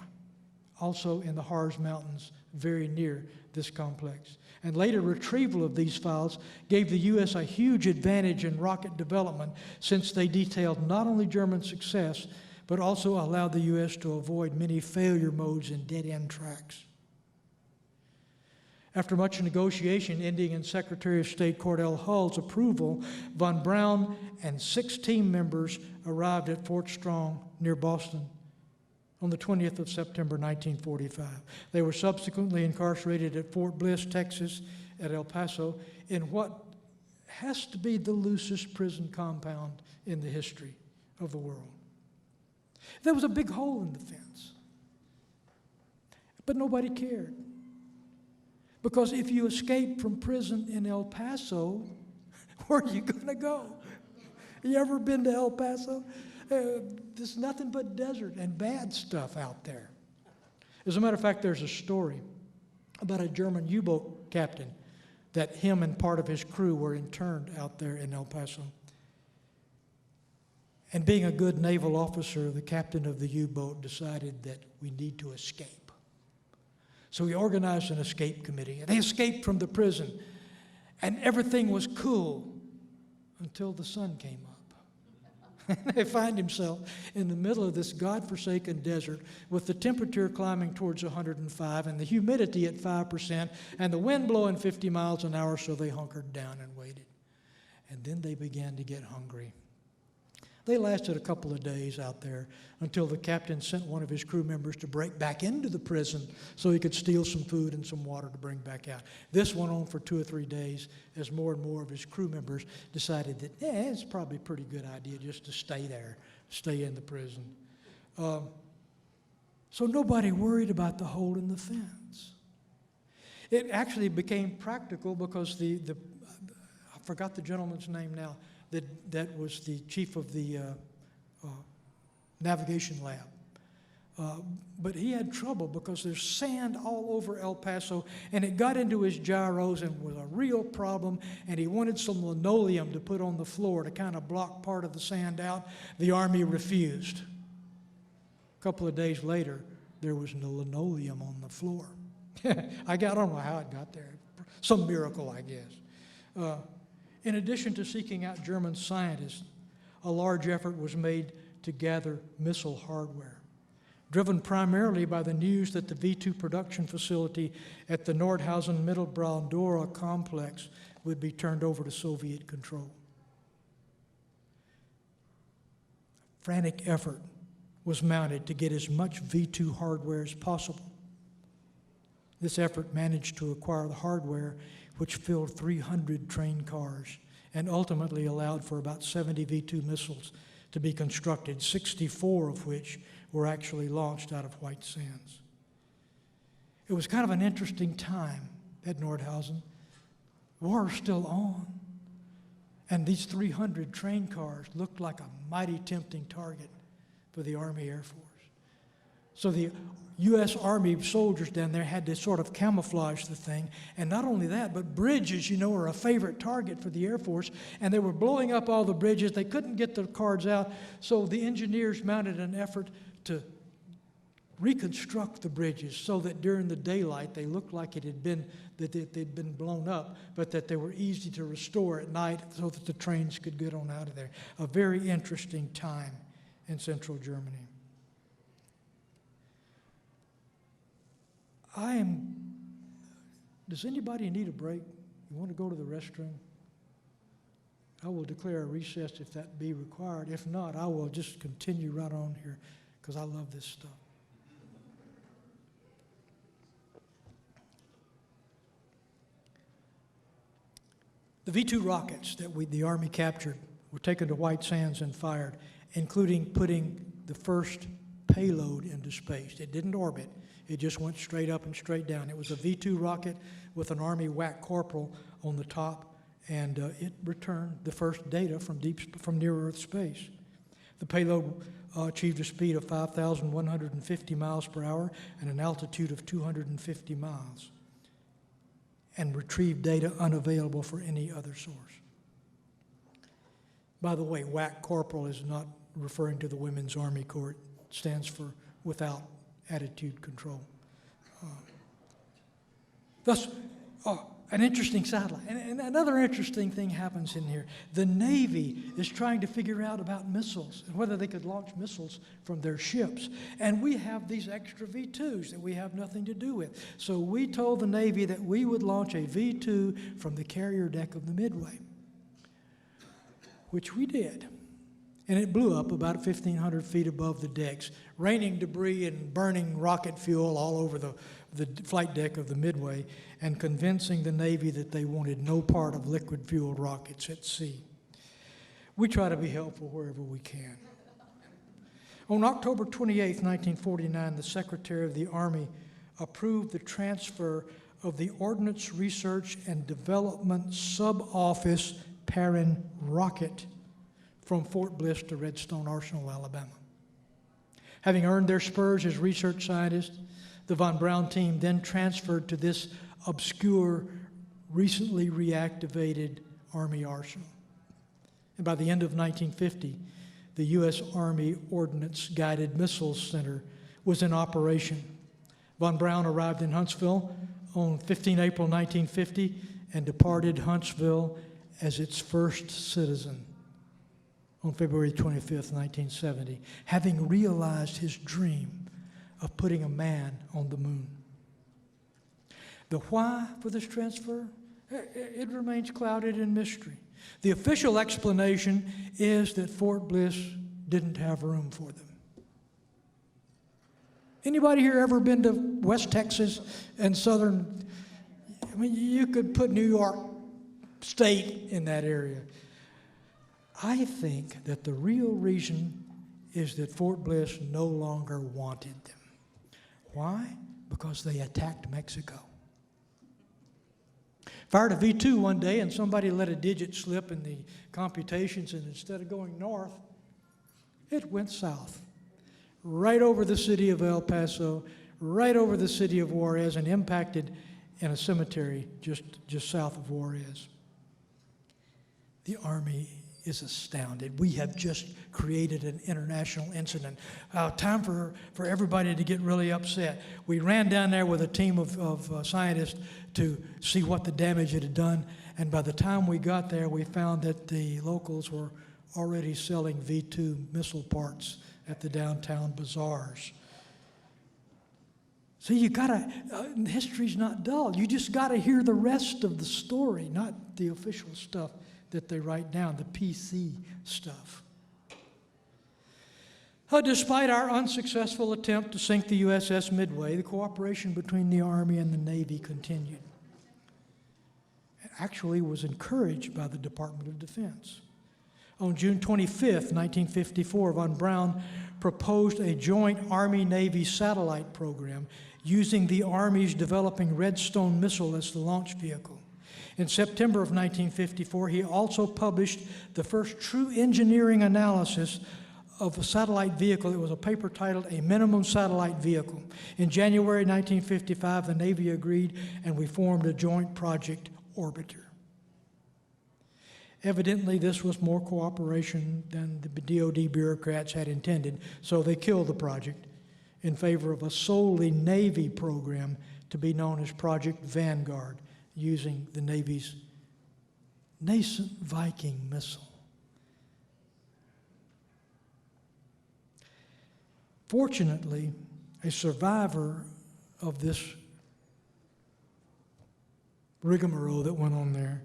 also in the Harz Mountains, very near this complex. And later retrieval of these files gave the U.S. a huge advantage in rocket development, since they detailed not only German success, but also allowed the U.S. to avoid many failure modes and dead-end tracks. After much negotiation ending in Secretary of State Cordell Hull's approval, von Braun and 6 team members arrived at Fort Strong near Boston on the 20th of September, 1945. They were subsequently incarcerated at Fort Bliss, Texas, at El Paso, in what has to be the loosest prison compound in the history of the world. There was a big hole in the fence, but nobody cared. Because if you escape from prison in El Paso, where are you going to go? You ever been to El Paso? There's nothing but desert and bad stuff out there. As a matter of fact, there's a story about a German U-boat captain that him and part of his crew were interned out there in El Paso. And being a good naval officer, the captain of the U-boat decided that we need to escape. So he organized an escape committee, and they escaped from the prison, and everything was cool until the sun came up. They find himself in the middle of this godforsaken desert with the temperature climbing towards 105 and the humidity at 5% and the wind blowing 50 miles an hour, so they hunkered down and waited. And then they began to get hungry. They lasted a couple of days out there until the captain sent one of his crew members to break back into the prison so he could steal some food and some water to bring back out. This went on for 2 or 3 days as more and more of his crew members decided that, it's probably a pretty good idea just to stay there, stay in the prison. So nobody worried about the hole in the fence. It actually became practical because I forgot the gentleman's name now, that was the chief of the navigation lab. But he had trouble because there's sand all over El Paso, and it got into his gyros and was a real problem, and he wanted some linoleum to put on the floor to kind of block part of the sand out. The Army refused. A couple of days later, there was no linoleum on the floor. I don't know how it got there. Some miracle, I guess. In addition to seeking out German scientists, a large effort was made to gather missile hardware, driven primarily by the news that the V2 production facility at the Nordhausen Mittelbraundohre complex would be turned over to Soviet control. Frantic effort was mounted to get as much V2 hardware as possible. This effort managed to acquire the hardware which filled 300 train cars and ultimately allowed for about 70 V2 missiles to be constructed, 64 of which were actually launched out of White Sands. It was kind of an interesting time at Nordhausen. War was still on. And these 300 train cars looked like a mighty tempting target for the Army Air Force. So the U.S. Army soldiers down there had to sort of camouflage the thing. And not only that, but bridges, you know, are a favorite target for the Air Force. And they were blowing up all the bridges. They couldn't get the cars out. So the engineers mounted an effort to reconstruct the bridges so that during the daylight they looked like it had been, that they'd been blown up, but that they were easy to restore at night so that the trains could get on out of there. A very interesting time in central Germany. Does anybody need a break? You want to go to the restroom? I will declare a recess if that be required. If not, I will just continue right on here because I love this stuff. The V-2 rockets that the Army captured were taken to White Sands and fired, including putting the first payload into space. It didn't orbit. It just went straight up and straight down. It was a V-2 rocket with an Army WAC corporal on the top, and it returned the first data from near-Earth space. The payload achieved a speed of 5,150 miles per hour and an altitude of 250 miles. And retrieve data unavailable for any other source. By the way, WAC Corporal is not referring to the Women's Army Corps. It stands for Without Attitude Control. Thus, an interesting satellite. And another interesting thing happens in here. The Navy is trying to figure out about missiles and whether they could launch missiles from their ships. And we have these extra V-2s that we have nothing to do with. So we told the Navy that we would launch a V-2 from the carrier deck of the Midway, which we did. And it blew up about 1,500 feet above the decks, raining debris and burning rocket fuel all over the flight deck of the Midway, and convincing the Navy that they wanted no part of liquid-fueled rockets at sea. We try to be helpful wherever we can. On October 28, 1949, the Secretary of the Army approved the transfer of the Ordnance Research and Development Sub-Office Perrin rocket from Fort Bliss to Redstone Arsenal, Alabama. Having earned their spurs as research scientists, the von Braun team then transferred to this obscure, recently reactivated Army arsenal. And by the end of 1950, the U.S. Army Ordnance Guided Missiles Center was in operation. Von Braun arrived in Huntsville on 15 April 1950 and departed Huntsville as its first citizen on February 25th, 1970, having realized his dream of putting a man on the moon. The why for this transfer, it remains clouded in mystery. The official explanation is that Fort Bliss didn't have room for them. Anybody here ever been to West Texas and southern? I mean, you could put New York State in that area. I think that the real reason is that Fort Bliss no longer wanted them. Why? Because they attacked Mexico. Fired a V-2 one day and somebody let a digit slip in the computations, and instead of going north, it went south. Right over the city of El Paso, right over the city of Juarez, and impacted in a cemetery just south of Juarez. The Army is astounded. We have just created an international incident. Time for everybody to get really upset. We ran down there with a team of scientists to see what the damage it had done, and by the time we got there, we found that the locals were already selling V-2 missile parts at the downtown bazaars. So you gotta, history's not dull. You just gotta hear the rest of the story, not the official stuff that they write down, the PC stuff. Despite our unsuccessful attempt to sink the USS Midway, the cooperation between the Army and the Navy continued. It actually was encouraged by the Department of Defense. On June 25th, 1954, von Braun proposed a joint Army-Navy satellite program using the Army's developing Redstone missile as the launch vehicle. In September of 1954, he also published the first true engineering analysis of a satellite vehicle. It was a paper titled A Minimum Satellite Vehicle. In January 1955, the Navy agreed, and we formed a joint project orbiter. Evidently, this was more cooperation than the DoD bureaucrats had intended, so they killed the project in favor of a solely Navy program to be known as Project Vanguard, using the Navy's nascent Viking missile. Fortunately, a survivor of this rigmarole that went on there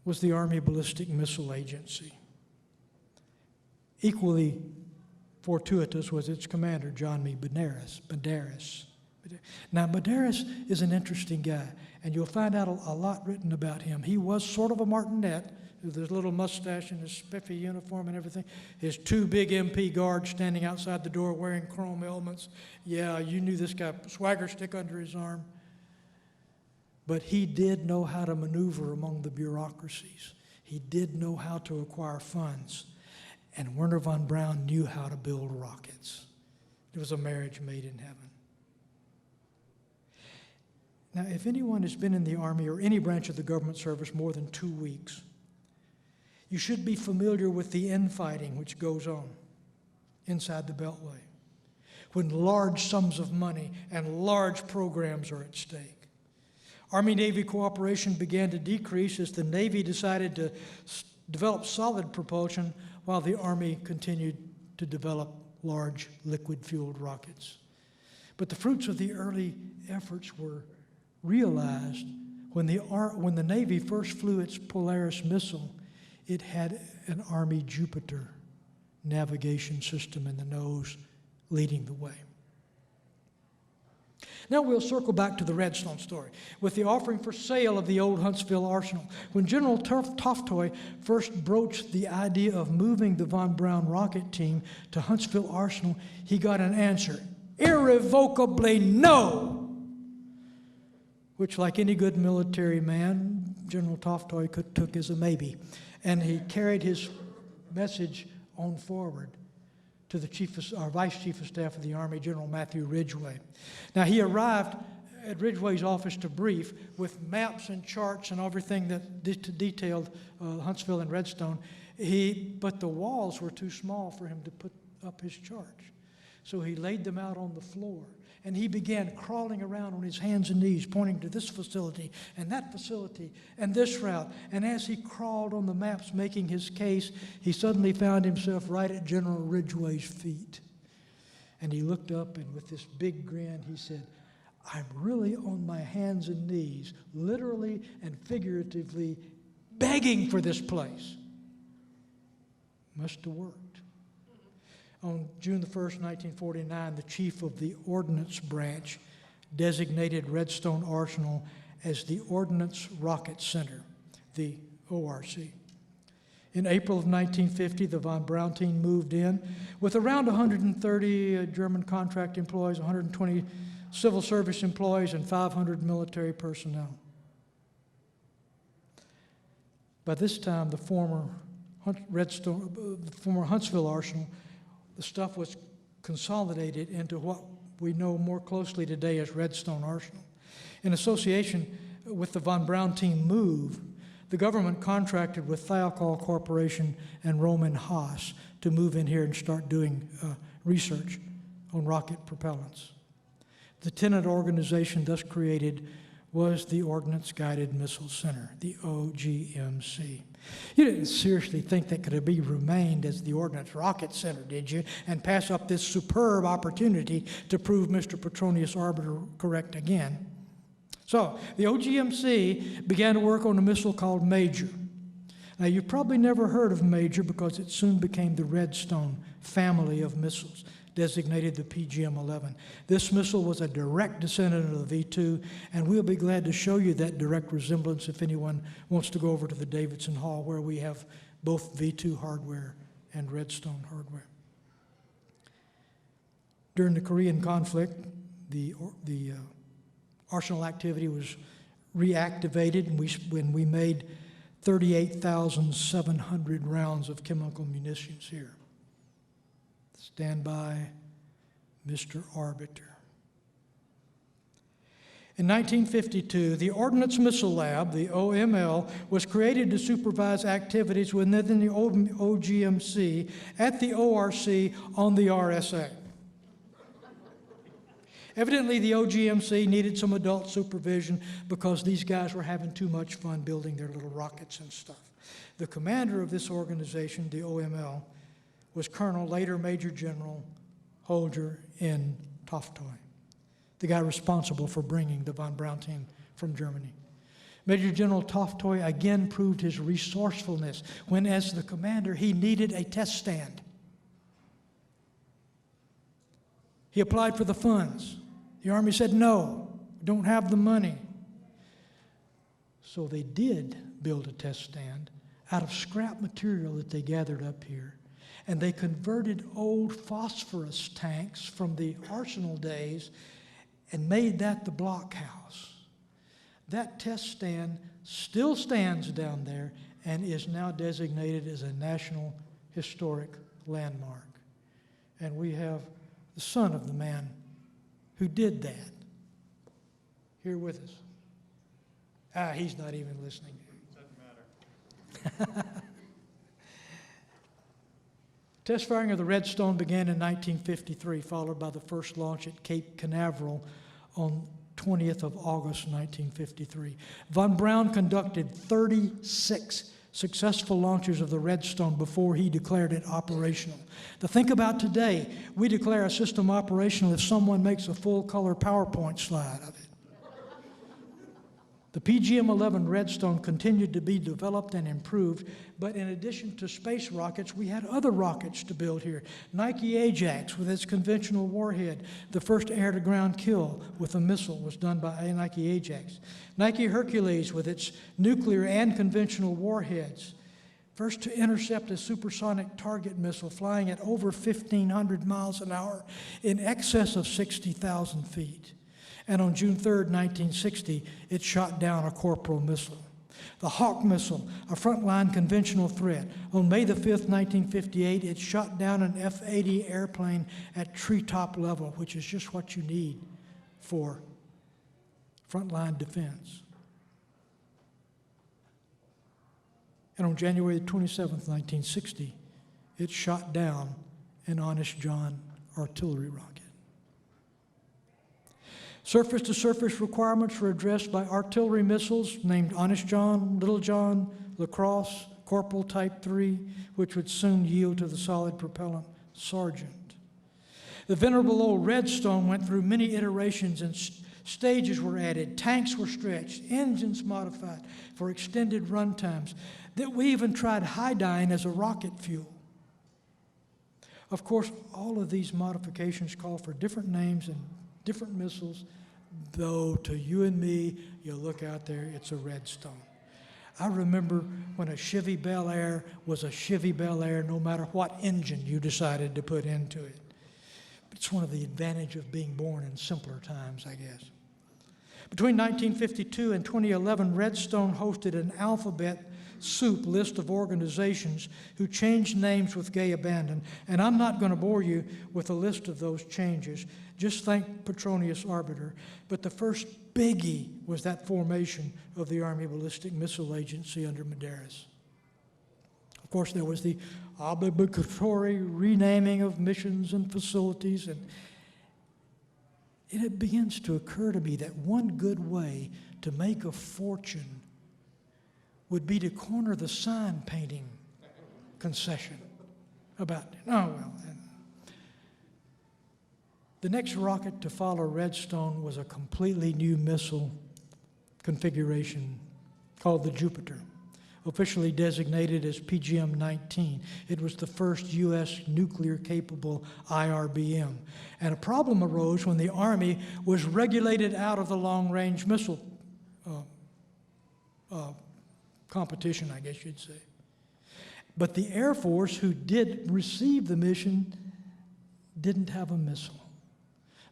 was the Army Ballistic Missile Agency. Equally fortuitous was its commander, John B. Banderas. Now, Banderas is an interesting guy, and you'll find out a lot written about him. He was sort of a martinet, with his little mustache and his spiffy uniform and everything. His two big MP guards standing outside the door wearing chrome helmets. Yeah, you knew this guy, swagger stick under his arm. But he did know how to maneuver among the bureaucracies. He did know how to acquire funds. And Wernher von Braun knew how to build rockets. It was a marriage made in heaven. Now, if anyone has been in the Army or any branch of the government service more than 2 weeks, you should be familiar with the infighting which goes on inside the Beltway when large sums of money and large programs are at stake. Army-Navy cooperation began to decrease as the Navy decided to develop solid propulsion while the Army continued to develop large liquid-fueled rockets. But the fruits of the early efforts were realized when the Navy first flew its Polaris missile. It had an Army Jupiter navigation system in the nose leading the way. Now we'll circle back to the Redstone story with the offering for sale of the old Huntsville Arsenal. When General Toftoy first broached the idea of moving the von Braun rocket team to Huntsville Arsenal, he got an answer: irrevocably no! Which, like any good military man, General Toftoy took as a maybe. And he carried his message on forward to the Vice Chief of Staff of the Army, General Matthew Ridgway. Now, he arrived at Ridgway's office to brief with maps and charts and everything that detailed Huntsville and Redstone. But the walls were too small for him to put up his charts. So he laid them out on the floor. And he began crawling around on his hands and knees, pointing to this facility and that facility and this route. And as he crawled on the maps making his case, he suddenly found himself right at General Ridgway's feet. And he looked up, and with this big grin, he said, "I'm really on my hands and knees, literally and figuratively, begging for this place." Must have worked. On June the 1st, 1949, the chief of the Ordnance Branch designated Redstone Arsenal as the Ordnance Rocket Center, the ORC. In April of 1950, the von Braun team moved in with around 130 German contract employees, 120 civil service employees, and 500 military personnel. By this time, the former Huntsville Arsenal, the stuff was consolidated into what we know more closely today as Redstone Arsenal. In association with the von Braun team move, the government contracted with Thiokol Corporation and Roman Haas to move in here and start doing research on rocket propellants. The tenant organization thus created was the Ordnance Guided Missile Center, the OGMC. You didn't seriously think that could be remained as the Ordnance Rocket Center, did you? And pass up this superb opportunity to prove Mr. Petronius Arbiter correct again. So the OGMC began to work on a missile called Major. Now, you've probably never heard of Major because it soon became the Redstone family of missiles. designated the PGM-11. This missile was a direct descendant of the V-2, and we'll be glad to show you that direct resemblance if anyone wants to go over to the Davidson Hall, where we have both V-2 hardware and Redstone hardware. During the Korean conflict, the arsenal activity was reactivated, and when we made 38,700 rounds of chemical munitions here. Stand by, Mr. Arbiter. In 1952, the Ordnance Missile Lab, the OML, was created to supervise activities within the OGMC at the ORC on the RSA. Evidently, the OGMC needed some adult supervision because these guys were having too much fun building their little rockets and stuff. The commander of this organization, the OML, was Colonel, later Major General Holger N. Toftoy, the guy responsible for bringing the von Braun team from Germany. Major General Toftoy again proved his resourcefulness when, as the commander, he needed a test stand. He applied for the funds. The Army said, no, we don't have the money. So they did build a test stand out of scrap material that they gathered up here. And they converted old phosphorus tanks from the Arsenal days and made that the blockhouse. That test stand still stands down there and is now designated as a National Historic Landmark. And we have the son of the man who did that here with us. He's not even listening. Doesn't matter. Test firing of the Redstone began in 1953, followed by the first launch at Cape Canaveral on 20th of August 1953. Von Braun conducted 36 successful launches of the Redstone before he declared it operational. To think about today, we declare a system operational if someone makes a full-color PowerPoint slide of it. The PGM-11 Redstone continued to be developed and improved, but in addition to space rockets, we had other rockets to build here. Nike Ajax with its conventional warhead. The first air-to-ground kill with a missile was done by Nike Ajax. Nike Hercules with its nuclear and conventional warheads. First to intercept a supersonic target missile flying at over 1,500 miles an hour in excess of 60,000 feet. And on June 3rd, 1960, it shot down a Corporal missile. The Hawk missile, a frontline conventional threat. On May the 5th, 1958, it shot down an F-80 airplane at treetop level, which is just what you need for frontline defense. And on January 27th, 1960, it shot down an Honest John artillery rocket. Surface-to-surface requirements were addressed by artillery missiles named Honest John, Little John, Lacrosse, Corporal Type 3, which would soon yield to the solid propellant Sergeant. The venerable old Redstone went through many iterations and stages were added, tanks were stretched, engines modified for extended run times. That we even tried hydine as a rocket fuel. Of course, all of these modifications call for different names and different missiles, though to you and me, you look out there, it's a Redstone. I remember when a Chevy Bel Air was a Chevy Bel Air, no matter what engine you decided to put into it. It's one of the advantages of being born in simpler times, I guess. Between 1952 and 2011, Redstone hosted an alphabet soup list of organizations who changed names with gay abandon. And I'm not going to bore you with a list of those changes. Just thank Petronius Arbiter. But the first biggie was that formation of the Army Ballistic Missile Agency under Medeiros. Of course, there was the obligatory renaming of missions and facilities. And it begins to occur to me that one good way to make a fortune would be to corner the sign painting concession about, oh, well. The next rocket to follow Redstone was a completely new missile configuration called the Jupiter. officially designated as PGM-19. It was the first U.S. nuclear-capable IRBM. And a problem arose when the Army was regulated out of the long-range missile competition, I guess you'd say. But the Air Force, who did receive the mission, didn't have a missile.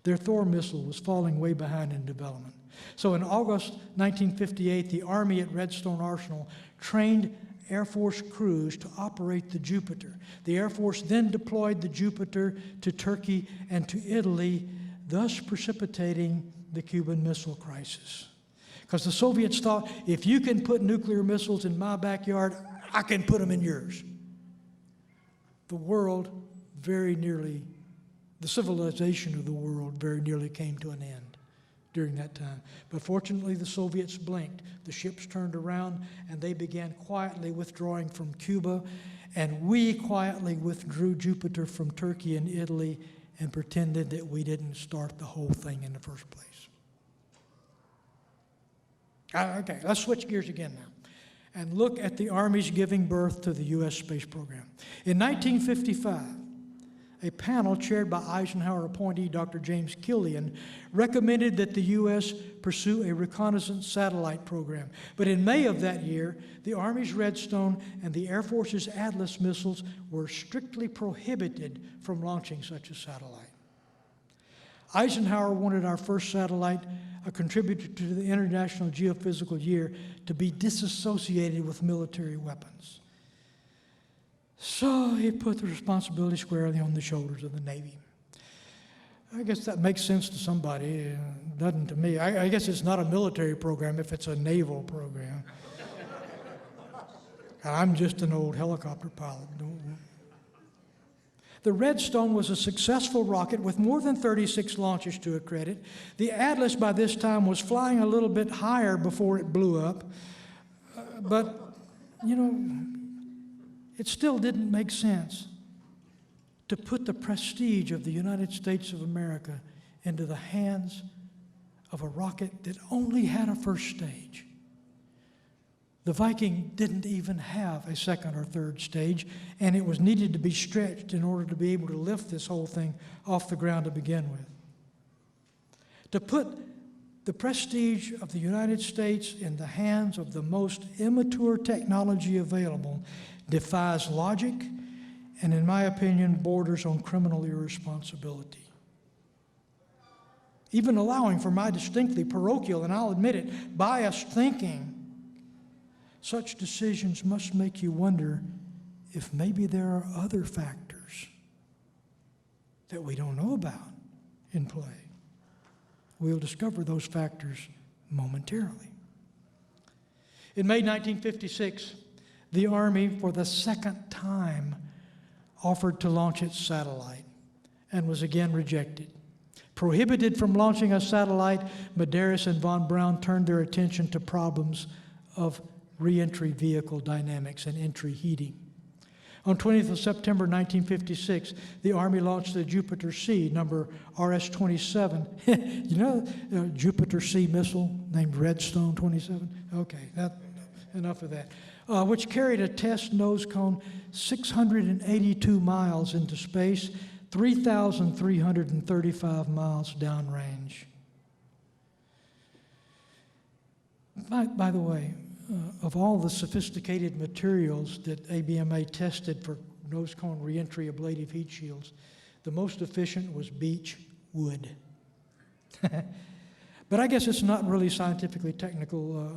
Their Thor missile was falling way behind in development. So in August 1958, the Army at Redstone Arsenal trained Air Force crews to operate the Jupiter. The Air Force then deployed the Jupiter to Turkey and to Italy, thus precipitating the Cuban Missile Crisis. Because the Soviets thought, if you can put nuclear missiles in my backyard, I can put them in yours. The world very nearly, the civilization of the world very nearly came to an end during that time. But fortunately, the Soviets blinked. The ships turned around, and they began quietly withdrawing from Cuba, and we quietly withdrew Jupiter from Turkey and Italy and pretended that we didn't start the whole thing in the first place. Okay, let's switch gears again now and look at the Army's giving birth to the U.S. space program. In 1955, a panel chaired by Eisenhower appointee Dr. James Killian recommended that the U.S. pursue a reconnaissance satellite program. But in May of that year, the Army's Redstone and the Air Force's Atlas missiles were strictly prohibited from launching such a satellite. Eisenhower wanted our first satellite, a contributor to the International Geophysical Year, to be disassociated with military weapons. So he put the responsibility squarely on the shoulders of the Navy. I guess that makes sense to somebody, doesn't to me. I guess it's not a military program if it's a naval program. I'm just an old helicopter pilot. The Redstone was a successful rocket with more than 36 launches to its credit. The Atlas by this time was flying a little bit higher before it blew up. But, you know, it still didn't make sense to put the prestige of the United States of America into the hands of a rocket that only had a first stage. The Viking didn't even have a second or third stage, and it was needed to be stretched in order to be able to lift this whole thing off the ground to begin with. To put the prestige of the United States in the hands of the most immature technology available defies logic and, in my opinion, borders on criminal irresponsibility. Even allowing for my distinctly parochial, and I'll admit it, biased thinking, such decisions must make you wonder if maybe there are other factors that we don't know about in play. We'll discover those factors momentarily. In May 1956, the Army, for the second time, offered to launch its satellite and was again rejected. Prohibited from launching a satellite, Medeiros and von Braun turned their attention to problems of reentry vehicle dynamics and entry heating. On 20th of September 1956, the Army launched the Jupiter C, number RS-27. You know, Jupiter C missile named Redstone 27? Okay, enough of that. Which carried a test nose cone 682 miles into space, 3,335 miles downrange. By the way, of all the sophisticated materials that ABMA tested for nose cone reentry ablative heat shields, the most efficient was beech wood. But I guess it's not really scientifically technical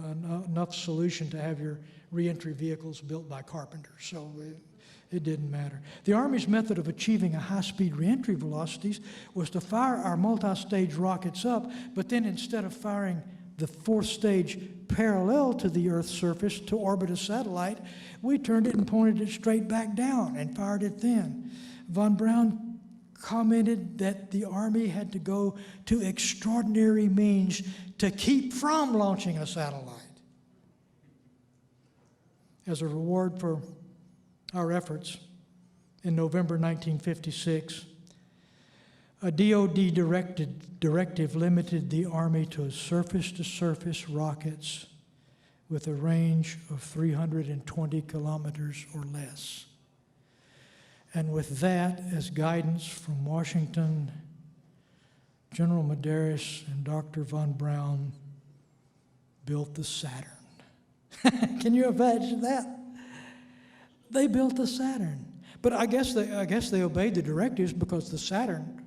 enough solution to have your reentry vehicles built by carpenters, so it didn't matter. The Army's method of achieving a high-speed reentry velocities was to fire our multi-stage rockets up, but then instead of firing the fourth stage parallel to the Earth's surface to orbit a satellite, we turned it and pointed it straight back down and fired it then. Von Braun commented that the Army had to go to extraordinary means to keep from launching a satellite. As a reward for our efforts, in November 1956, a DoD directive limited the Army to surface-to-surface rockets with a range of 320 kilometers or less. And with that as guidance from Washington, General Medeiros and Dr. von Braun built the Saturn. Can you imagine that? They built the Saturn. But I guess they obeyed the directives, because the Saturn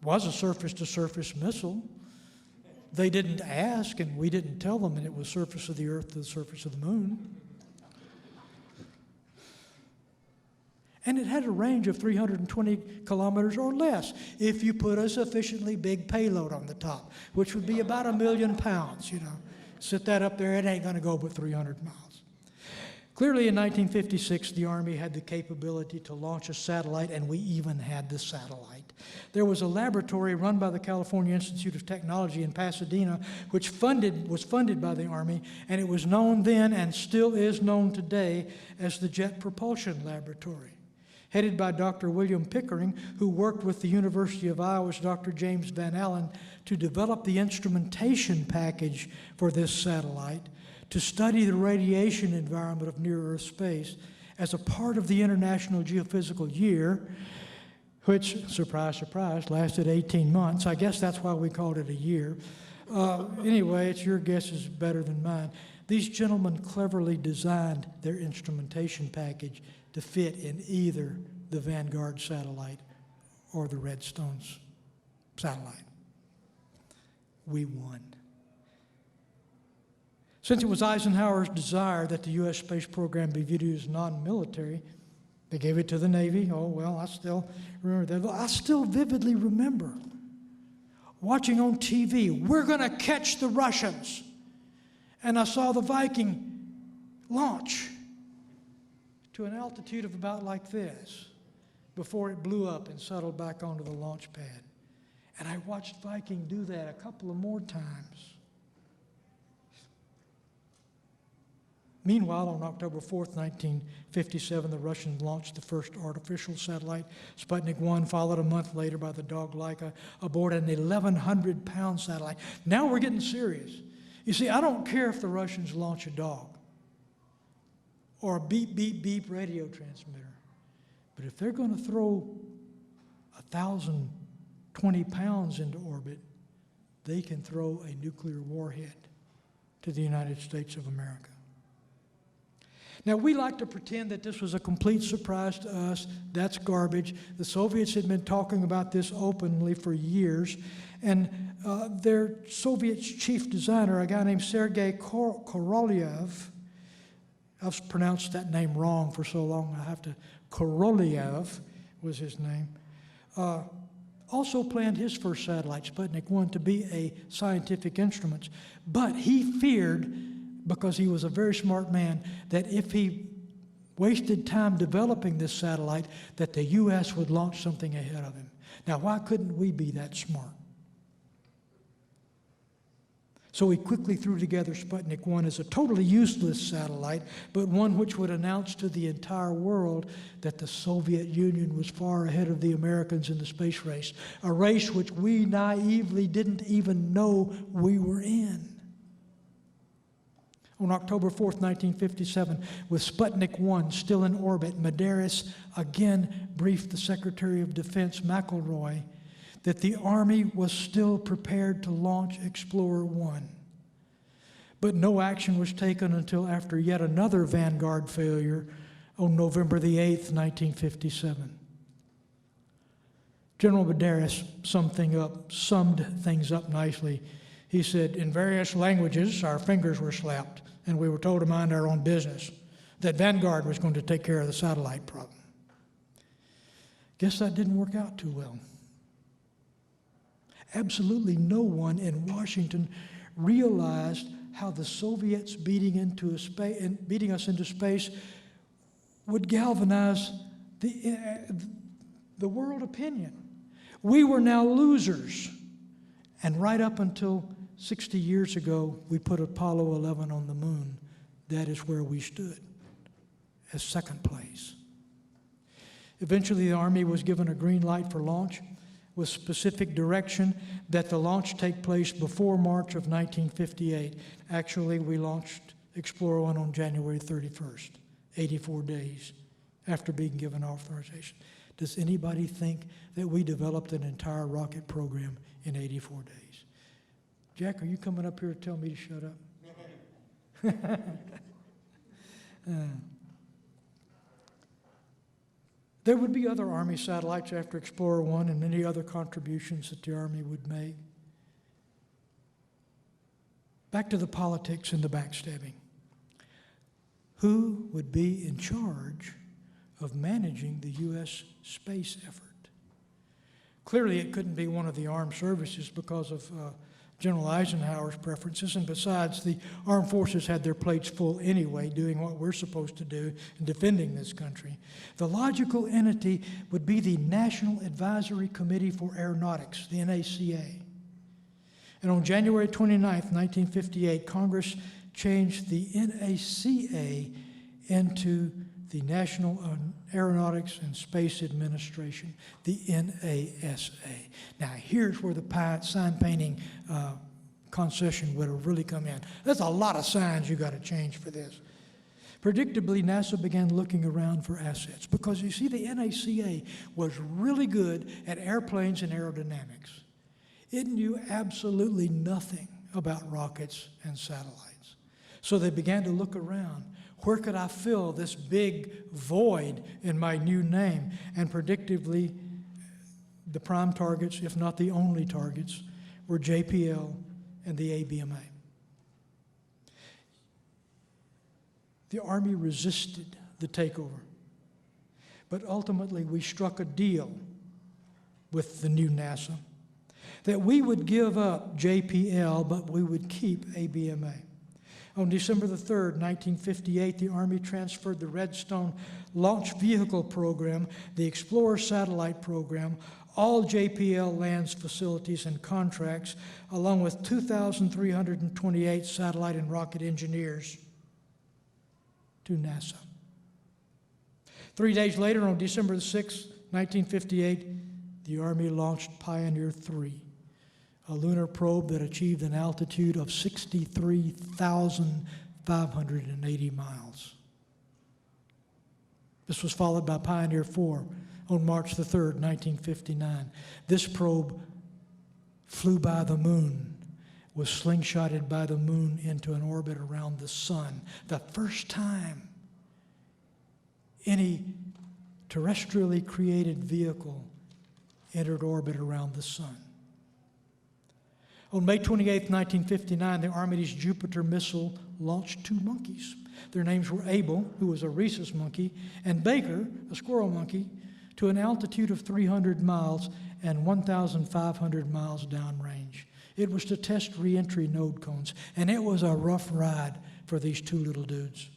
was a surface-to-surface missile. They didn't ask, and we didn't tell them, and it was surface of the Earth to the surface of the Moon. And it had a range of 320 kilometers or less if you put a sufficiently big payload on the top, which would be about 1 million pounds, Sit that up there, it ain't going to go but 300 miles. Clearly, in 1956, the Army had the capability to launch a satellite, and we even had the satellite. There was a laboratory run by the California Institute of Technology in Pasadena, which was funded by the Army, and it was known then and still is known today as the Jet Propulsion Laboratory, headed by Dr. William Pickering, who worked with the University of Iowa's Dr. James Van Allen to develop the instrumentation package for this satellite to study the radiation environment of near-Earth space as a part of the International Geophysical Year, which, surprise, surprise, lasted 18 months. I guess that's why we called it a year. Anyway, it's your guess is better than mine. These gentlemen cleverly designed their instrumentation package to fit in either the Vanguard satellite or the Redstone's satellite. We won. Since it was Eisenhower's desire that the U.S. space program be viewed as non-military, they gave it to the Navy. Oh, well, I still remember that. I still vividly remember watching on TV, we're going to catch the Russians. And I saw the Viking launch to an altitude of about like this before it blew up and settled back onto the launch pad. And I watched Viking do that a couple of more times. Meanwhile, on October 4th, 1957, the Russians launched the first artificial satellite, Sputnik 1, followed a month later by the dog Laika aboard an 1,100-pound satellite. Now we're getting serious. You see, I don't care if the Russians launch a dog or a beep, beep, beep radio transmitter, but if they're going to throw 1,020 pounds into orbit, they can throw a nuclear warhead to the United States of America. Now, we like to pretend that this was a complete surprise to us. That's garbage. The Soviets had been talking about this openly for years, and their Soviet chief designer, a guy named Sergei Korolev, I've pronounced that name wrong for so long, Korolev was his name, also planned his first satellite, Sputnik 1, to be a scientific instrument. But he feared, because he was a very smart man, that if he wasted time developing this satellite, that the U.S. would launch something ahead of him. Now, why couldn't we be that smart? So he quickly threw together Sputnik 1 as a totally useless satellite, but one which would announce to the entire world that the Soviet Union was far ahead of the Americans in the space race, a race which we naively didn't even know we were in. On October 4th, 1957, with Sputnik 1 still in orbit, Medeiros again briefed the Secretary of Defense, McElroy, that the Army was still prepared to launch Explorer 1. But no action was taken until after yet another Vanguard failure on November the 8th, 1957. General Medeiros summed things up nicely. He said, in various languages, our fingers were slapped, and we were told to mind our own business, that Vanguard was going to take care of the satellite problem. Guess that didn't work out too well. Absolutely no one in Washington realized how the Soviets beating us into space would galvanize the world opinion. We were now losers. And right up until 60 years ago, we put Apollo 11 on the moon. That is where we stood, as second place. Eventually, the Army was given a green light for launch, with specific direction that the launch take place before March of 1958. Actually, we launched Explorer 1 on January 31st, 84 days after being given authorization. Does anybody think that we developed an entire rocket program in 84 days? Jack, are you coming up here to tell me to shut up? There would be other Army satellites after Explorer 1 and many other contributions that the Army would make. Back to the politics and the backstabbing. Who would be in charge of managing the U.S. space effort? Clearly, it couldn't be one of the armed services because of General Eisenhower's preferences, and besides, the armed forces had their plates full anyway, doing what we're supposed to do in defending this country. The logical entity would be the National Advisory Committee for Aeronautics, the NACA. And on January 29, 1958, Congress changed the NACA into the National Aeronautics and Space Administration, the NASA. Now, here's where the sign painting concession would have really come in. There's a lot of signs you got to change for this. Predictably, NASA began looking around for assets because, you see, the NACA was really good at airplanes and aerodynamics. It knew absolutely nothing about rockets and satellites. So they began to look around. Where could I fill this big void in my new name? And predictably, the prime targets, if not the only targets, were JPL and the ABMA. The Army resisted the takeover, but ultimately we struck a deal with the new NASA that we would give up JPL, but we would keep ABMA. On December the 3rd, 1958, the Army transferred the Redstone Launch Vehicle Program, the Explorer Satellite Program, all JPL lands facilities and contracts, along with 2,328 satellite and rocket engineers to NASA. 3 days later, on December the 6th, 1958, the Army launched Pioneer 3, a lunar probe that achieved an altitude of 63,580 miles. This was followed by Pioneer 4 on March the 3rd, 1959. This probe flew by the moon, was slingshotted by the moon into an orbit around the sun. The first time any terrestrially created vehicle entered orbit around the sun. On May 28, 1959, the Army's Jupiter missile launched 2 monkeys. Their names were Abel, who was a rhesus monkey, and Baker, a squirrel monkey, to an altitude of 300 miles and 1,500 miles downrange. It was to test reentry node cones, and it was a rough ride for these 2 little dudes.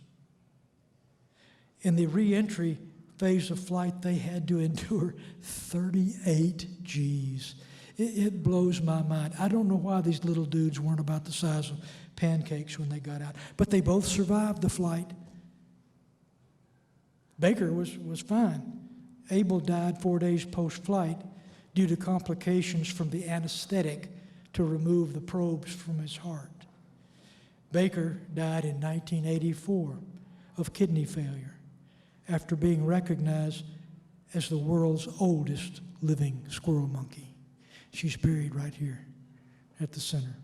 In the reentry phase of flight, they had to endure 38 Gs. It blows my mind. I don't know why these little dudes weren't about the size of pancakes when they got out, but they both survived the flight. Baker was fine. Abel died 4 days post-flight due to complications from the anesthetic to remove the probes from his heart. Baker died in 1984 of kidney failure after being recognized as the world's oldest living squirrel monkey. She's buried right here at the center.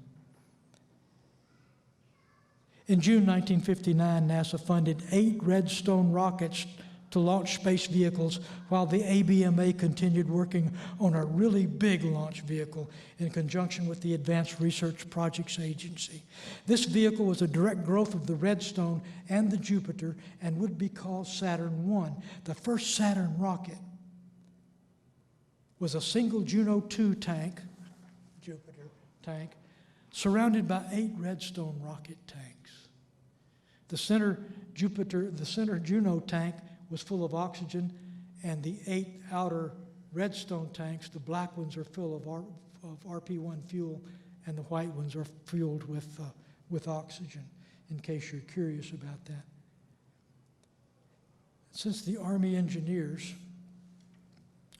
In June 1959, NASA funded 8 Redstone rockets to launch space vehicles while the ABMA continued working on a really big launch vehicle in conjunction with the Advanced Research Projects Agency. This vehicle was a direct growth of the Redstone and the Jupiter and would be called Saturn I. The first Saturn rocket was a single Juno 2 tank, Jupiter tank, surrounded by 8 Redstone rocket tanks. The center Juno tank was full of oxygen, and the 8 outer Redstone tanks, the black ones are full of RP-1 fuel, and the white ones are fueled with oxygen, in case you're curious about that. Since the Army engineers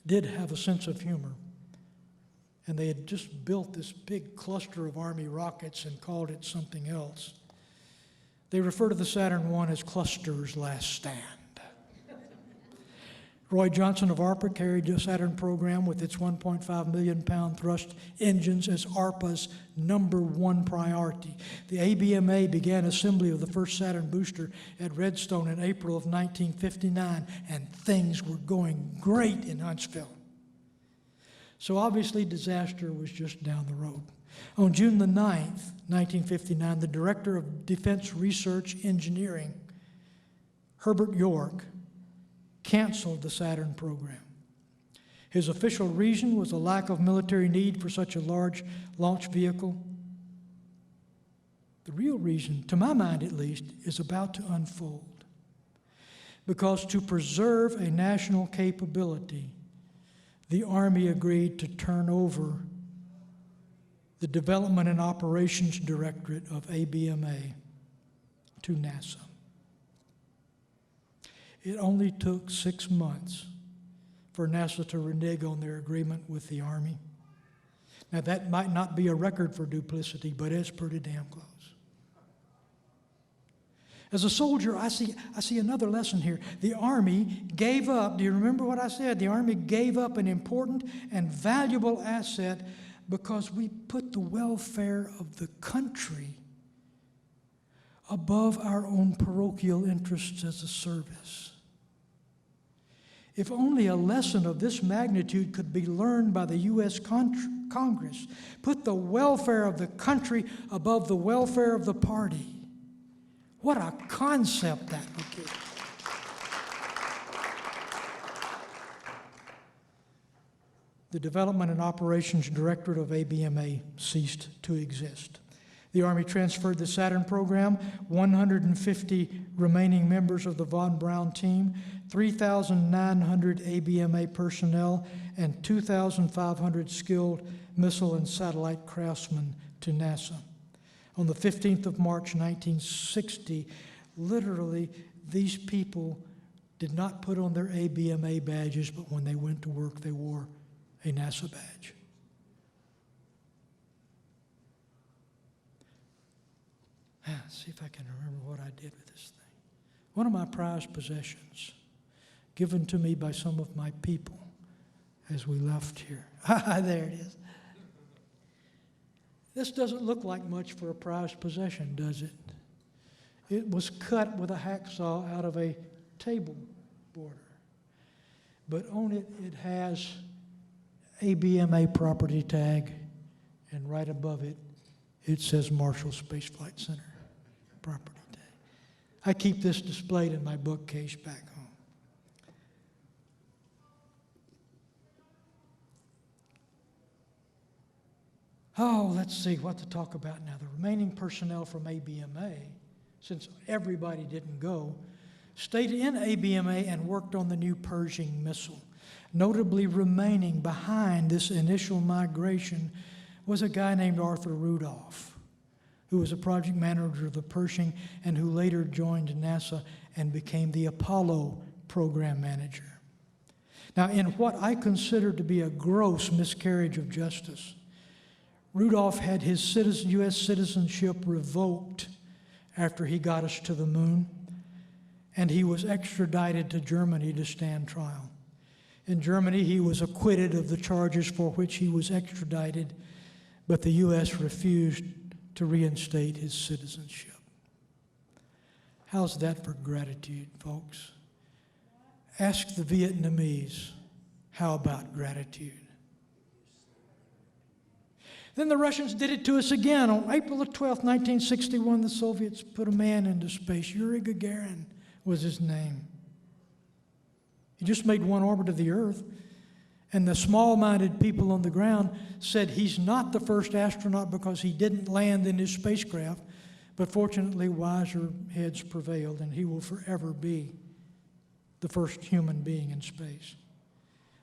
did have a sense of humor, and they had just built this big cluster of Army rockets and called it something else, They refer to the Saturn I as Cluster's last stand. Roy Johnson of ARPA carried the Saturn program with its 1.5 million pound thrust engines as ARPA's #1 priority. The ABMA began assembly of the first Saturn booster at Redstone in April of 1959, and things were going great in Huntsville. So obviously disaster was just down the road. On June the 9th, 1959, the Director of Defense Research Engineering, Herbert York, canceled the Saturn program. His official reason was a lack of military need for such a large launch vehicle. The real reason, to my mind at least, is about to unfold. Because to preserve a national capability, the Army agreed to turn over the Development and Operations Directorate of ABMA to NASA. It only took 6 months for NASA to renege on their agreement with the Army. Now, that might not be a record for duplicity, but it's pretty damn close. As a soldier, I see another lesson here. The Army gave up, do you remember what I said? The Army gave up an important and valuable asset because we put the welfare of the country above our own parochial interests as a service. If only a lesson of this magnitude could be learned by the U.S. Congress, put the welfare of the country above the welfare of the party. What a concept that would be. The Development and Operations Directorate of ABMA ceased to exist. The Army transferred the Saturn program, 150 remaining members of the Von Braun team, 3,900 ABMA personnel, and 2,500 skilled missile and satellite craftsmen to NASA. On the 15th of March, 1960, literally, these people did not put on their ABMA badges, but when they went to work, they wore a NASA badge. See if I can remember what I did with this thing. One of my prized possessions, given to me by some of my people as we left here. There it is. This doesn't look like much for a prized possession, does it? It was cut with a hacksaw out of a table border. But on it, it has ABMA property tag, and right above it, it says Marshall Space Flight Center property tag. I keep this displayed in my bookcase back home. Oh, let's see what to talk about now. The remaining personnel from ABMA, since everybody didn't go, stayed in ABMA and worked on the new Pershing missile. Notably remaining behind this initial migration was a guy named Arthur Rudolph, who was a project manager of the Pershing and who later joined NASA and became the Apollo program manager. Now, in what I consider to be a gross miscarriage of justice, Rudolph had his U.S. citizenship revoked after he got us to the moon, and he was extradited to Germany to stand trial. In Germany, he was acquitted of the charges for which he was extradited, but the U.S. refused to reinstate his citizenship. How's that for gratitude, folks? Ask the Vietnamese, how about gratitude? Then the Russians did it to us again. On April the 12th, 1961, the Soviets put a man into space. Yuri Gagarin was his name. He just made one orbit of the Earth. And the small-minded people on the ground said he's not the first astronaut because he didn't land in his spacecraft, but fortunately wiser heads prevailed, and he will forever be the first human being in space.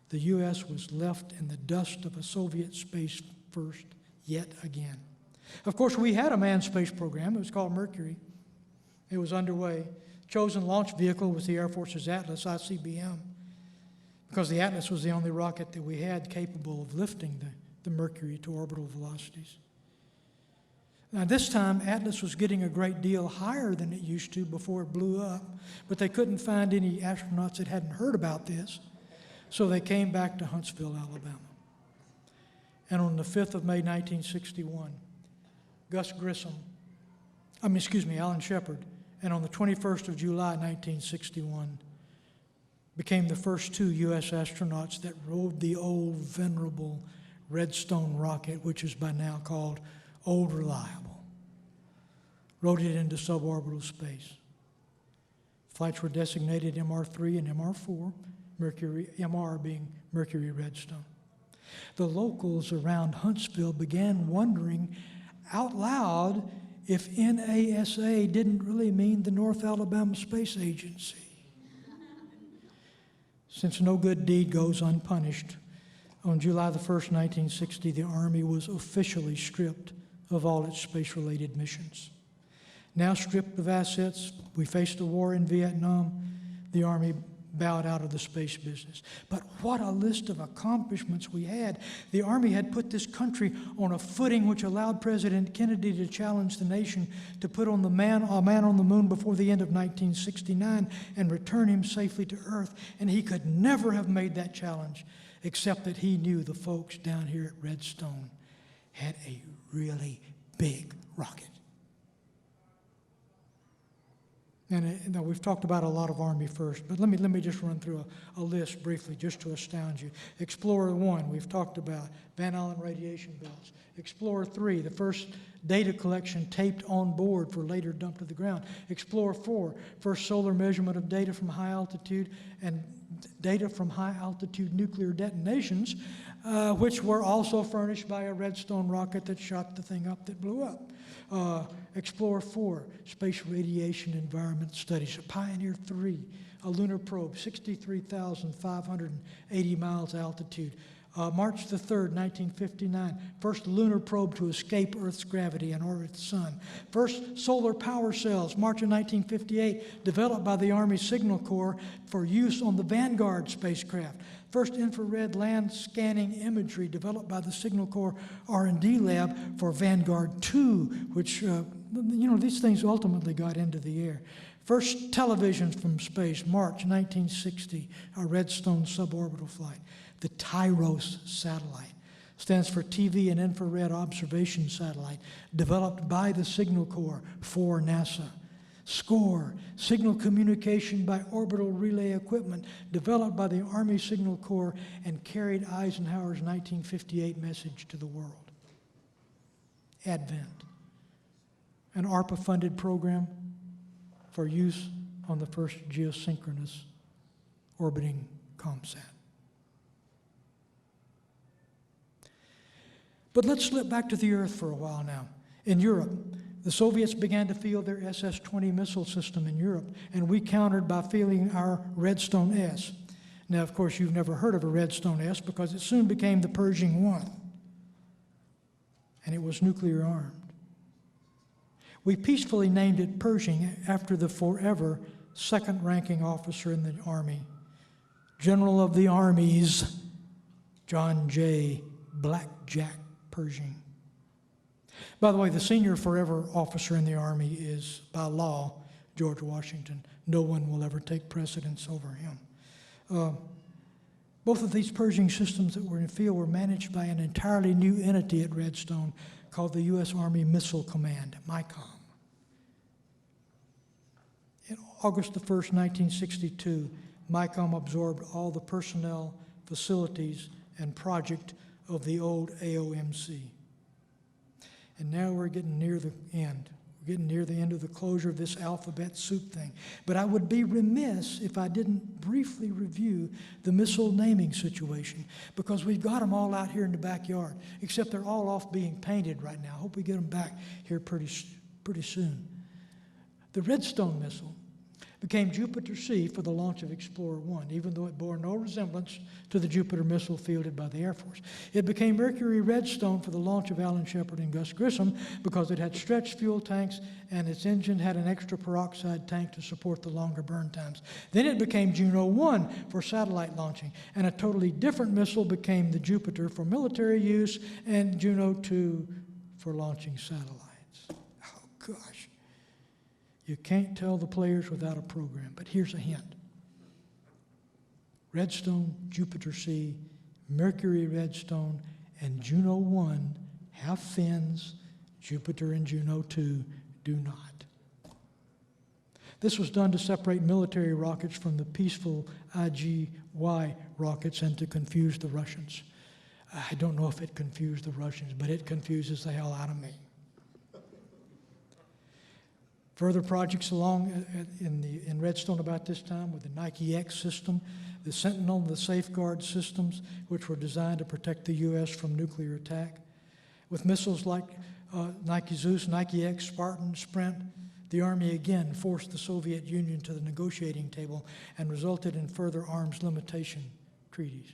The U.S. was left in the dust of a Soviet space first yet again. Of course, we had a manned space program. It was called Mercury. It was underway. Chosen launch vehicle was the Air Force's Atlas, ICBM, because the Atlas was the only rocket that we had capable of lifting the Mercury to orbital velocities. Now, this time, Atlas was getting a great deal higher than it used to before it blew up, but they couldn't find any astronauts that hadn't heard about this, so they came back to Huntsville, Alabama. And on the 5th of May, 1961, Alan Shepard, and on the 21st of July, 1961, became the first two U.S. astronauts that rode the old, venerable Redstone rocket, which is by now called Old Reliable. Rode it into suborbital space. Flights were designated MR3 and MR4, MR being Mercury Redstone. The locals around Huntsville began wondering out loud if NASA didn't really mean the North Alabama Space Agency. Since no good deed goes unpunished, on July the 1st, 1960, the Army was officially stripped of all its space-related missions. Now stripped of assets, we faced a war in Vietnam, the Army bowed out of the space business. But what a list of accomplishments we had. The Army had put this country on a footing which allowed President Kennedy to challenge the nation to put on a man on the moon before the end of 1969 and return him safely to Earth. And he could never have made that challenge except that he knew the folks down here at Redstone had a really big rocket. And now we've talked about a lot of Army first, but let me just run through a list briefly just to astound you. Explorer 1, we've talked about Van Allen radiation belts. Explorer 3, the first data collection taped on board for later dump to the ground. Explorer 4, first solar measurement of data from high altitude and data from high altitude nuclear detonations, which were also furnished by a Redstone rocket that shot the thing up that blew up. Explorer 4, Space Radiation Environment Studies. Pioneer 3, a Lunar Probe, 63,580 miles altitude. March the 3rd, 1959, first lunar probe to escape Earth's gravity and orbit the Sun. First solar power cells, March of 1958, developed by the Army Signal Corps for use on the Vanguard spacecraft. First infrared land scanning imagery developed by the Signal Corps R&D lab for Vanguard 2, which, these things ultimately got into the air. First televisions from space, March 1960, a Redstone suborbital flight. The TIROS satellite stands for TV and Infrared Observation Satellite, developed by the Signal Corps for NASA. SCORE, signal communication by orbital relay equipment, developed by the Army Signal Corps and carried Eisenhower's 1958 message to the world. Advent, an ARPA-funded program for use on the first geosynchronous orbiting COMSAT. But let's slip back to the Earth for a while now. In Europe, the Soviets began to field their SS-20 missile system in Europe, and we countered by fielding our Redstone S. Now, of course, you've never heard of a Redstone S because it soon became the Pershing 1, and it was nuclear armed. We peacefully named it Pershing after the forever second-ranking officer in the Army, General of the Armies, John J. Blackjack Pershing. By the way, the senior forever officer in the Army is, by law, George Washington. No one will ever take precedence over him. Both of these Pershing systems that were in the field were managed by an entirely new entity at Redstone called the U.S. Army Missile Command, MICOM. In August the 1st, 1962, MICOM absorbed all the personnel, facilities, and project of the old AOMC. And now we're getting near the end. We're getting near the end of the closure of this alphabet soup thing. But I would be remiss if I didn't briefly review the missile naming situation, because we've got them all out here in the backyard, except they're all off being painted right now. I hope we get them back here pretty soon. The Redstone missile became Jupiter-C for the launch of Explorer 1, even though it bore no resemblance to the Jupiter missile fielded by the Air Force. It became Mercury Redstone for the launch of Alan Shepard and Gus Grissom because it had stretched fuel tanks and its engine had an extra peroxide tank to support the longer burn times. Then it became Juno 1 for satellite launching, and a totally different missile became the Jupiter for military use and Juno 2 for launching satellites. rockets. Oh, gosh. You can't tell the players without a program, but here's a hint. Redstone, Jupiter C, Mercury Redstone, and Juno 1 have fins. Jupiter and Juno 2 do not. This was done to separate military rockets from the peaceful IGY rockets and to confuse the Russians. I don't know if it confused the Russians, but it confuses the hell out of me. Further projects along in Redstone about this time were the Nike X system, the Sentinel, and the Safeguard systems, which were designed to protect the U.S. from nuclear attack. With missiles like Nike Zeus, Nike X, Spartan, Sprint, the Army again forced the Soviet Union to the negotiating table and resulted in further arms limitation treaties.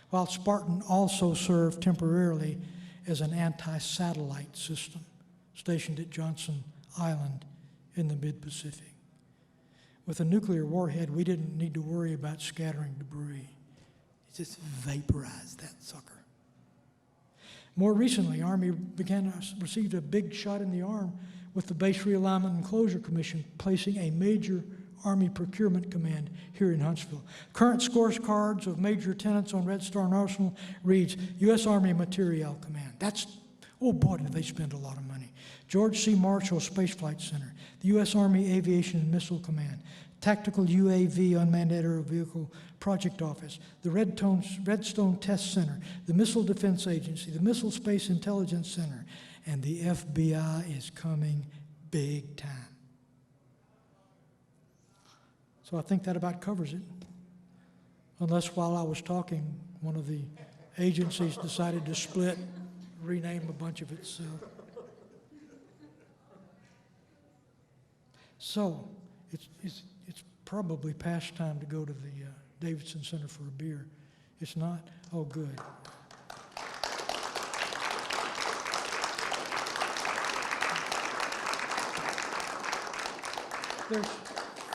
While Spartan also served temporarily as an anti-satellite system stationed at Johnson Island in the mid-Pacific. With a nuclear warhead, we didn't need to worry about scattering debris. It just vaporized that sucker. More recently, Army received a big shot in the arm with the Base Realignment and Closure Commission placing a major Army procurement command here in Huntsville. Current scorecards of major tenants on Redstone Arsenal reads U.S. Army Materiel Command. That's, oh boy, did they spend a lot of money. George C. Marshall Space Flight Center, the U.S. Army Aviation and Missile Command, Tactical UAV Unmanned Aerial Vehicle Project Office, the Redstone Test Center, the Missile Defense Agency, the Missile Space Intelligence Center, and the FBI is coming big time. So I think that about covers it. Unless while I was talking, one of the agencies decided to split, rename a bunch of itself. So it's probably past time to go to the Davidson Center for a beer. It's not? Oh, good.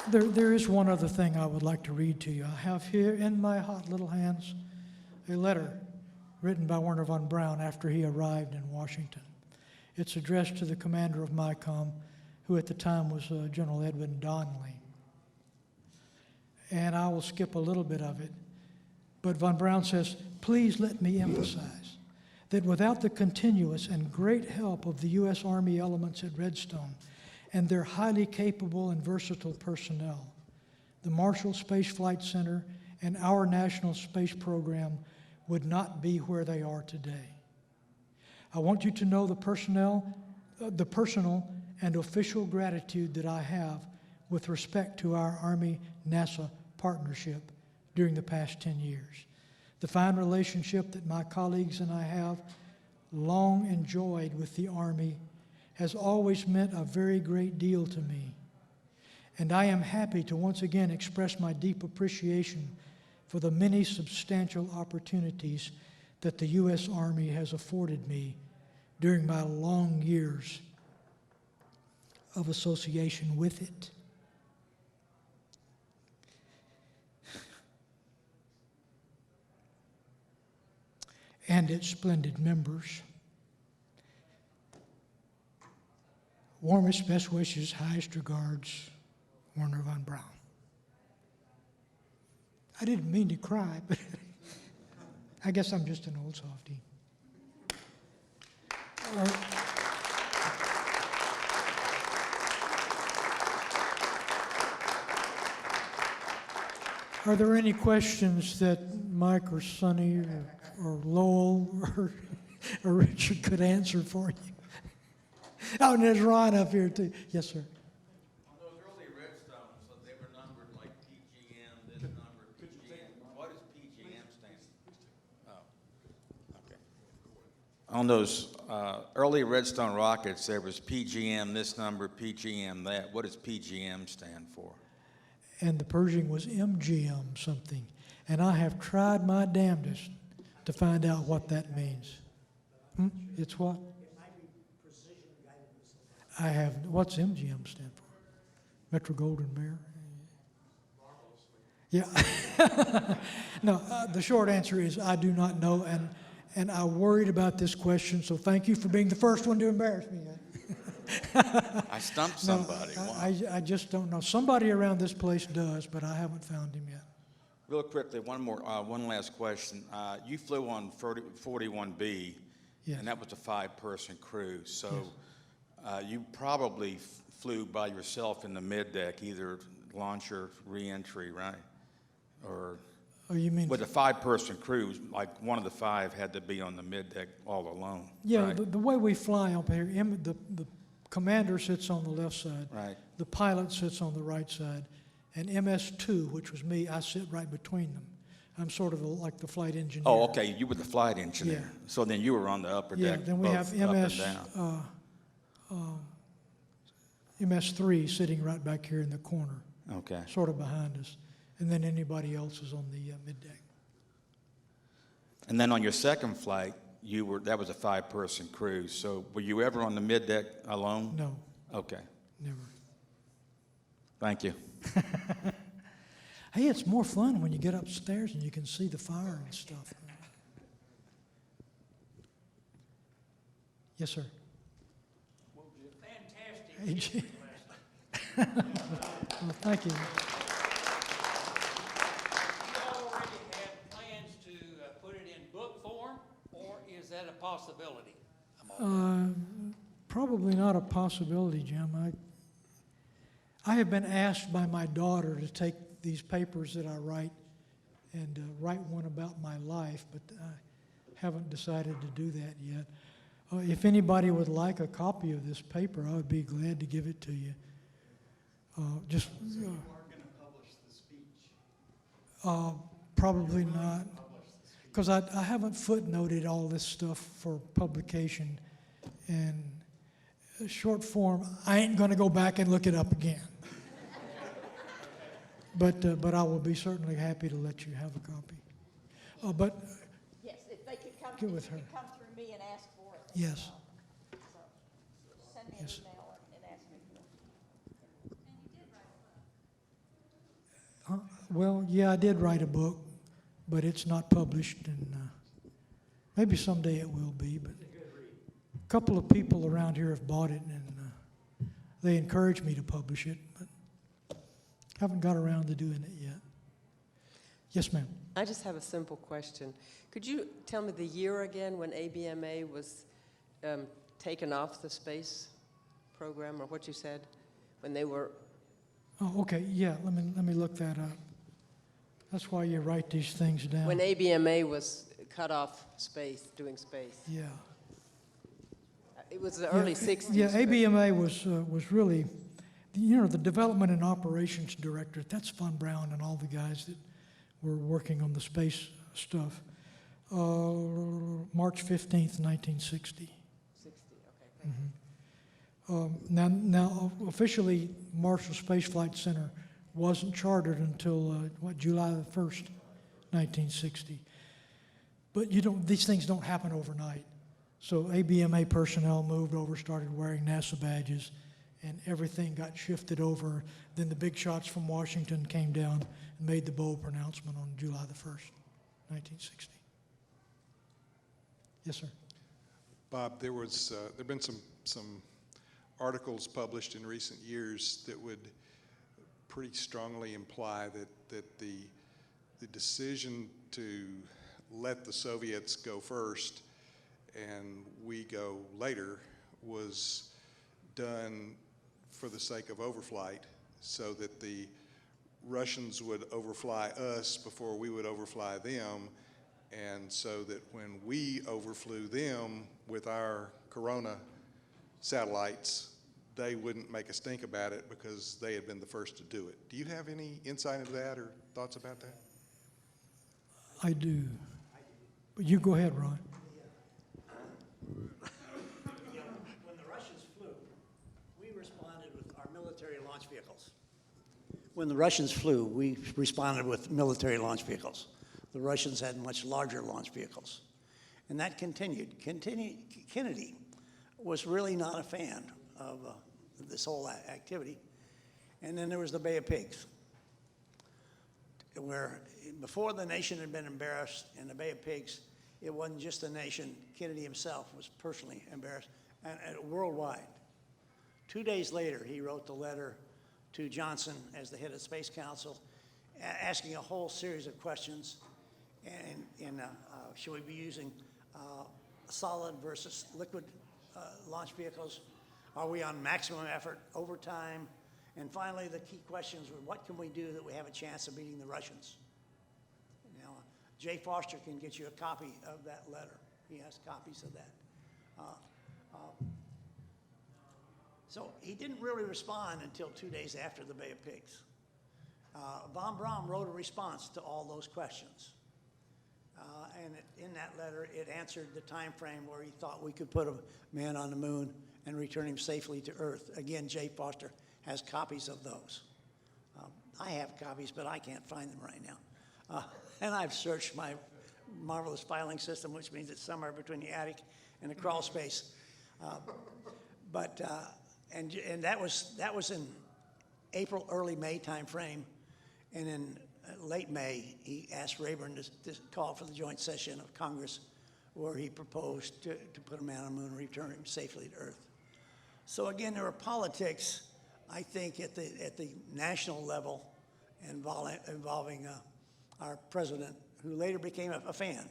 There is one other thing I would like to read to you. I have here in my hot little hands a letter written by Werner von Braun after he arrived in Washington. It's addressed to the commander of MICOM, who at the time was General Edwin Donnelly. And I will skip a little bit of it. But von Braun says, please let me emphasize that without the continuous and great help of the U.S. Army elements at Redstone and their highly capable and versatile personnel, the Marshall Space Flight Center and our National Space Program would not be where they are today. I want you to know the personal and official gratitude that I have with respect to our Army-NASA partnership during the past 10 years. The fine relationship that my colleagues and I have long enjoyed with the Army has always meant a very great deal to me. And I am happy to once again express my deep appreciation for the many substantial opportunities that the U.S. Army has afforded me during my long years of association with it. And its splendid members. Warmest, best wishes, highest regards, Werner von Braun. I didn't mean to cry, but I guess I'm just an old softie. Are there any questions that Mike or Sonny or Lowell or Richard could answer for you? Oh, and there's Ron up here too. Yes, sir. On those early Redstones, so they were numbered like PGM, this number, PGM. What does PGM stand for? Oh, okay. On those early Redstone rockets, there was PGM, this number, PGM, that. What does PGM stand for? And the Pershing was MGM something. And I have tried my damnedest to find out what that means. It's what? I have, what's MGM stand for? Metro Golden Bear? Yeah. No, the short answer is I do not know, and I worried about this question, so thank you for being the first one to embarrass me. I stumped somebody. Wow. I just don't know. Somebody around this place does, but I haven't found him yet. Real quickly, one last question. You flew on 41B, Yes. and that was a 5-person crew. So you probably flew by yourself in the middeck, either launch or reentry, right? Or Oh, you mean? with a 5-person crew, like one of the 5 had to be on the middeck all alone. Yeah, right? the way we fly up here, the commander sits on the left side. Right. The pilot sits on the right side. And MS2, which was me, I sit right between them. I'm sort of like the flight engineer. Oh, okay. You were the flight engineer. Yeah. So then you were on the upper Yeah, deck. then we have both up and MS, down. MS3 sitting right back here in the corner, Okay. sort of behind us. And then anybody else is on the middeck. And then on your second flight, that was a 5-person crew. So were you ever on the middeck alone? No, Okay. never. Thank you. Hey, it's more fun when you get upstairs and you can see the fire and stuff. Yes, sir. Fantastic. Hey, Jim. Well, thank you. You already had plans to put it in book form, or is that a possibility? Probably not a possibility, Jim. I have been asked by my daughter to take these papers that I write and write one about my life, but I haven't decided to do that yet. If anybody would like a copy of this paper, I would be glad to give it to you. Just So you aren't going to publish the speech? probably not, because I haven't footnoted all this stuff for publication. And short form, I ain't going to go back and look it up again. But I will be certainly happy to let you have a copy. But Yes, if they could come, Get with her. come through me and ask for it. yes, So, send me an Yes. email and ask me for it. well, yeah, I did write a book, but it's not published, and maybe someday it will be. But a couple of people around here have bought it, and they encouraged me to publish it, but haven't got around to doing it yet. Yes, ma'am. I just have a simple question. Could you tell me the year again when ABMA was taken off the space program, or what you said, when they were? Oh, okay, yeah, let me look that up. That's why you write these things down. When ABMA was cut off space, doing space. Yeah. It was the early 60s. Yeah, but- ABMA was really, the development and operations director. That's Von Braun and all the guys that were working on the space stuff. March 15th, 1960. 60, okay. Now, officially, Marshall Space Flight Center wasn't chartered until, July the 1st, 1960. But these things don't happen overnight. So ABMA personnel moved over, started wearing NASA badges, and everything got shifted over. Then the big shots from Washington came down and made the bold pronouncement on July the 1st, 1960. Yes, sir. Bob, there've been some articles published in recent years that would pretty strongly imply that the decision to let the Soviets go first and we go later was done for the sake of overflight, so that the Russians would overfly us before we would overfly them, and so that when we overflew them with our Corona satellites, they wouldn't make a stink about it because they had been the first to do it. Do you have any insight into that or thoughts about that? I do. But you go ahead, Ron. When the Russians flew, we responded with our military launch vehicles. When the Russians flew, we responded with military launch vehicles. The Russians had much larger launch vehicles. And that continued. Kennedy was really not a fan of this whole activity. And then there was the Bay of Pigs, where before the nation had been embarrassed in the Bay of Pigs, it wasn't just the nation. Kennedy himself was personally embarrassed, and worldwide. 2 days later, he wrote the letter to Johnson as the head of Space Council, asking a whole series of questions. And should we be using solid versus liquid launch vehicles? Are we on maximum effort, overtime? And finally, the key questions were, what can we do that we have a chance of beating the Russians? Now, Jay Foster can get you a copy of that letter. He has copies of that. So he didn't really respond until 2 days after the Bay of Pigs. Von Braun wrote a response to all those questions. In that letter, it answered the time frame where he thought we could put a man on the moon and return him safely to Earth. Again, Jay Foster has copies of those. I have copies, but I can't find them right now. And I've searched my marvelous filing system, which means it's somewhere between the attic and the crawl space. And that was in April, early May time frame. And in late May, he asked Rayburn to call for the joint session of Congress, where he proposed to put a man on the moon and return him safely to Earth. So again, there were politics, I think, at the national level involving our president, who later became a fan.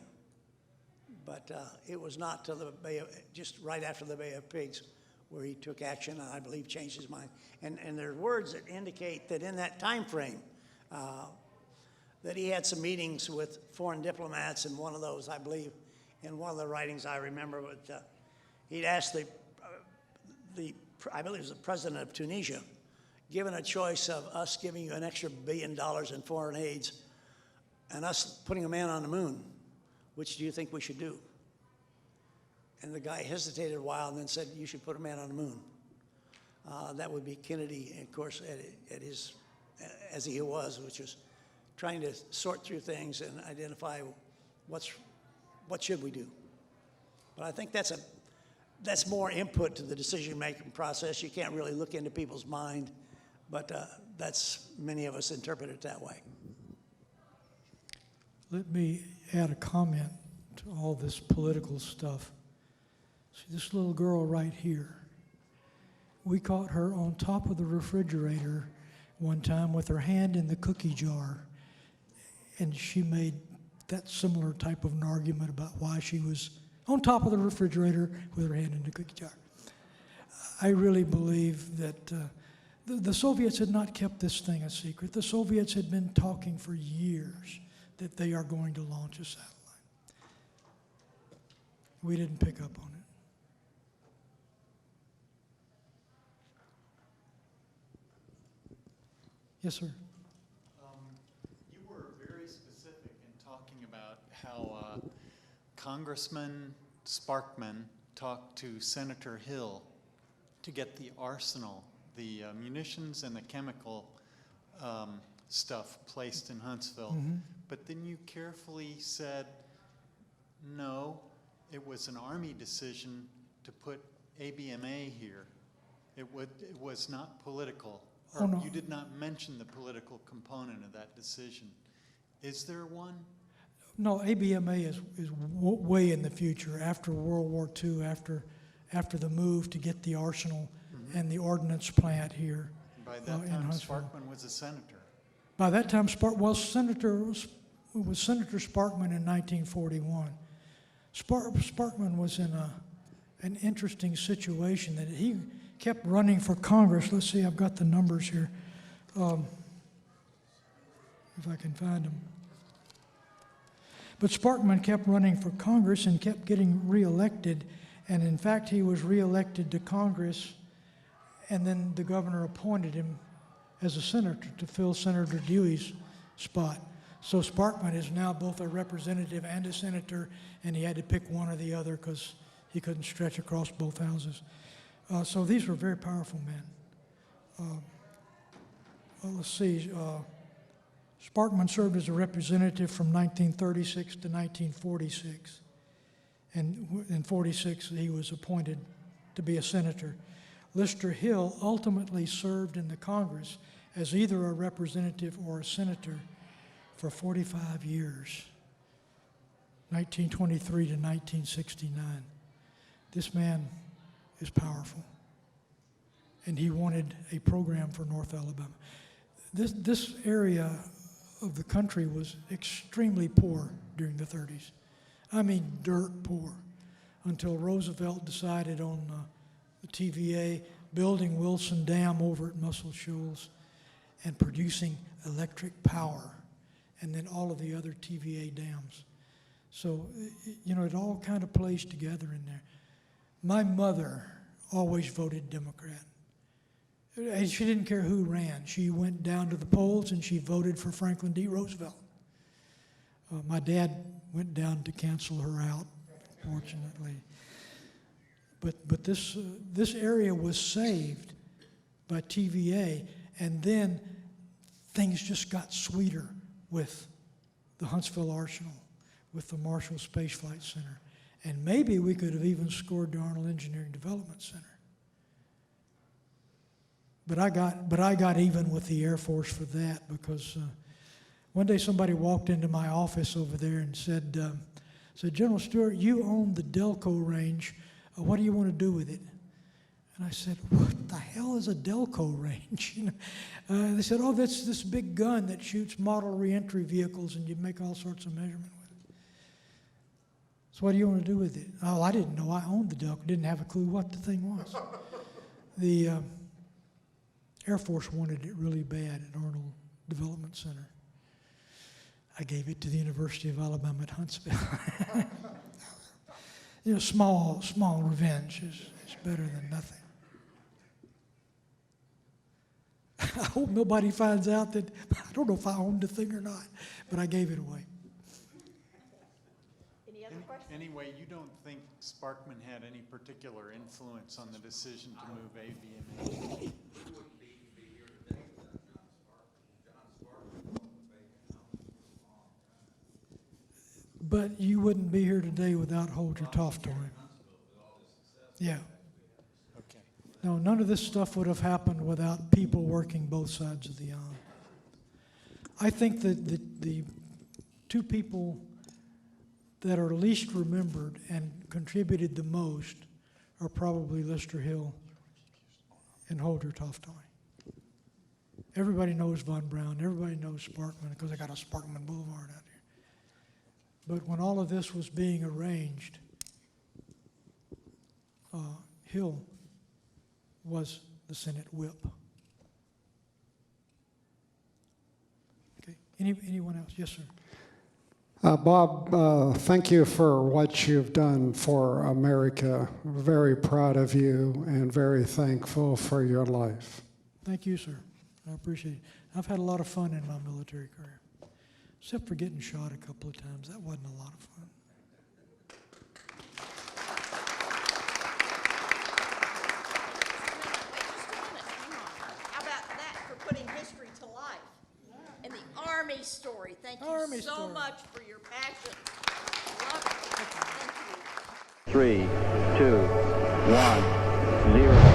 But it was not till just right after the Bay of Pigs where he took action, and I believe changed his mind. And there are words that indicate that in that time frame, that he had some meetings with foreign diplomats, and one of those, I believe, in one of the writings I remember, he'd asked I believe it was the president of Tunisia, given a choice of us giving you an extra $1 billion in foreign aids and us putting a man on the moon, which do you think we should do? And the guy hesitated a while and then said, you should put a man on the moon. That would be Kennedy, of course, at his, as he was, which was trying to sort through things and identify what should we do. But I think that's more input to the decision-making process. You can't really look into people's mind, but many of us interpret it that way. Let me add a comment to all this political stuff. See this little girl right here. We caught her on top of the refrigerator one time with her hand in the cookie jar, and she made that similar type of an argument about why she was on top of the refrigerator with her hand in the cookie jar. I really believe that the Soviets had not kept this thing a secret. The Soviets had been talking for years that they are going to launch a satellite. We didn't pick up on it. Yes, sir. You were very specific in talking about how Congressman Sparkman talked to Senator Hill to get the arsenal, the munitions and the chemical stuff placed in Huntsville. Mm-hmm. But then you carefully said, no, it was an Army decision to put ABMA here. It was not political. Or no. You did not mention the political component of that decision. Is there one? No, ABMA is way in the future, after World War II, after the move to get the arsenal and the ordnance plant here. By that time, Sparkman was a senator. By that time, it was Senator Sparkman in 1941. Sparkman was in an interesting situation that he kept running for Congress. Let's see, I've got the numbers here. If I can find them. But Sparkman kept running for Congress and kept getting reelected. And in fact, he was reelected to Congress, and then the governor appointed him as a senator to fill Senator Dewey's spot. So Sparkman is now both a representative and a senator, and he had to pick one or the other because he couldn't stretch across both houses. So these were very powerful men. Let's see. Sparkman served as a representative from 1936 to 1946. And in 46, he was appointed to be a senator. Lister Hill ultimately served in the Congress as either a representative or a senator for 45 years, 1923 to 1969. This man is powerful. and he wanted a program for North Alabama. This area of the country was extremely poor during the 30s. I mean, dirt poor, until Roosevelt decided on the TVA, building Wilson Dam over at Muscle Shoals, and producing electric power, and then all of the other TVA dams. So, you know, it all kind of plays together in there. My mother always voted Democrat. And she didn't care who ran. She went down to the polls and she voted for Franklin D. Roosevelt. My dad went down to cancel her out, fortunately. But this area was saved by TVA, and then things just got sweeter with the Huntsville Arsenal, with the Marshall Space Flight Center. And maybe we could have even scored the Arnold Engineering Development Center. But I got even with the Air Force for that, because one day somebody walked into my office over there and said, General Stewart, you own the Delco range. What do you want to do with it? And I said, what the hell is a Delco range? You know, they said, oh, that's this big gun that shoots model reentry vehicles, and you make all sorts of measurement with it. So what do you want to do with it? Oh, I didn't know I owned the Delco. Didn't have a clue what the thing was. The Air Force wanted it really bad at Arnold Development Center. I gave it to the University of Alabama at Huntsville. You know, small revenge is better than nothing. I hope nobody finds out that, I don't know if I owned the thing or not, but I gave it away. Any other questions? Anyway, you don't think Sparkman had any particular influence on the decision to move ABMA? But you wouldn't be here today without Hold Your Tough to him. Yeah. Okay. No, none of this stuff would have happened without people working both sides of the aisle. I think that the two people that are least remembered and contributed the most are probably Lister Hill and Hold Your Tough to him. Everybody knows Von Braun. Everybody knows Sparkman because they got a Sparkman Boulevard out here. But when all of this was being arranged, Hill was the Senate whip. Okay, anyone else? Yes, sir. Bob, thank you for what you've done for America. Very proud of you and very thankful for your life. Thank you, sir. I appreciate it. I've had a lot of fun in my military career. Except for getting shot a couple of times. That wasn't a lot of fun. Just a minute, hang on. How about that for putting history to life? And the Army story. Thank you Army so story. much for your passion. Love it. Thank you. 3, 2, 1, 0.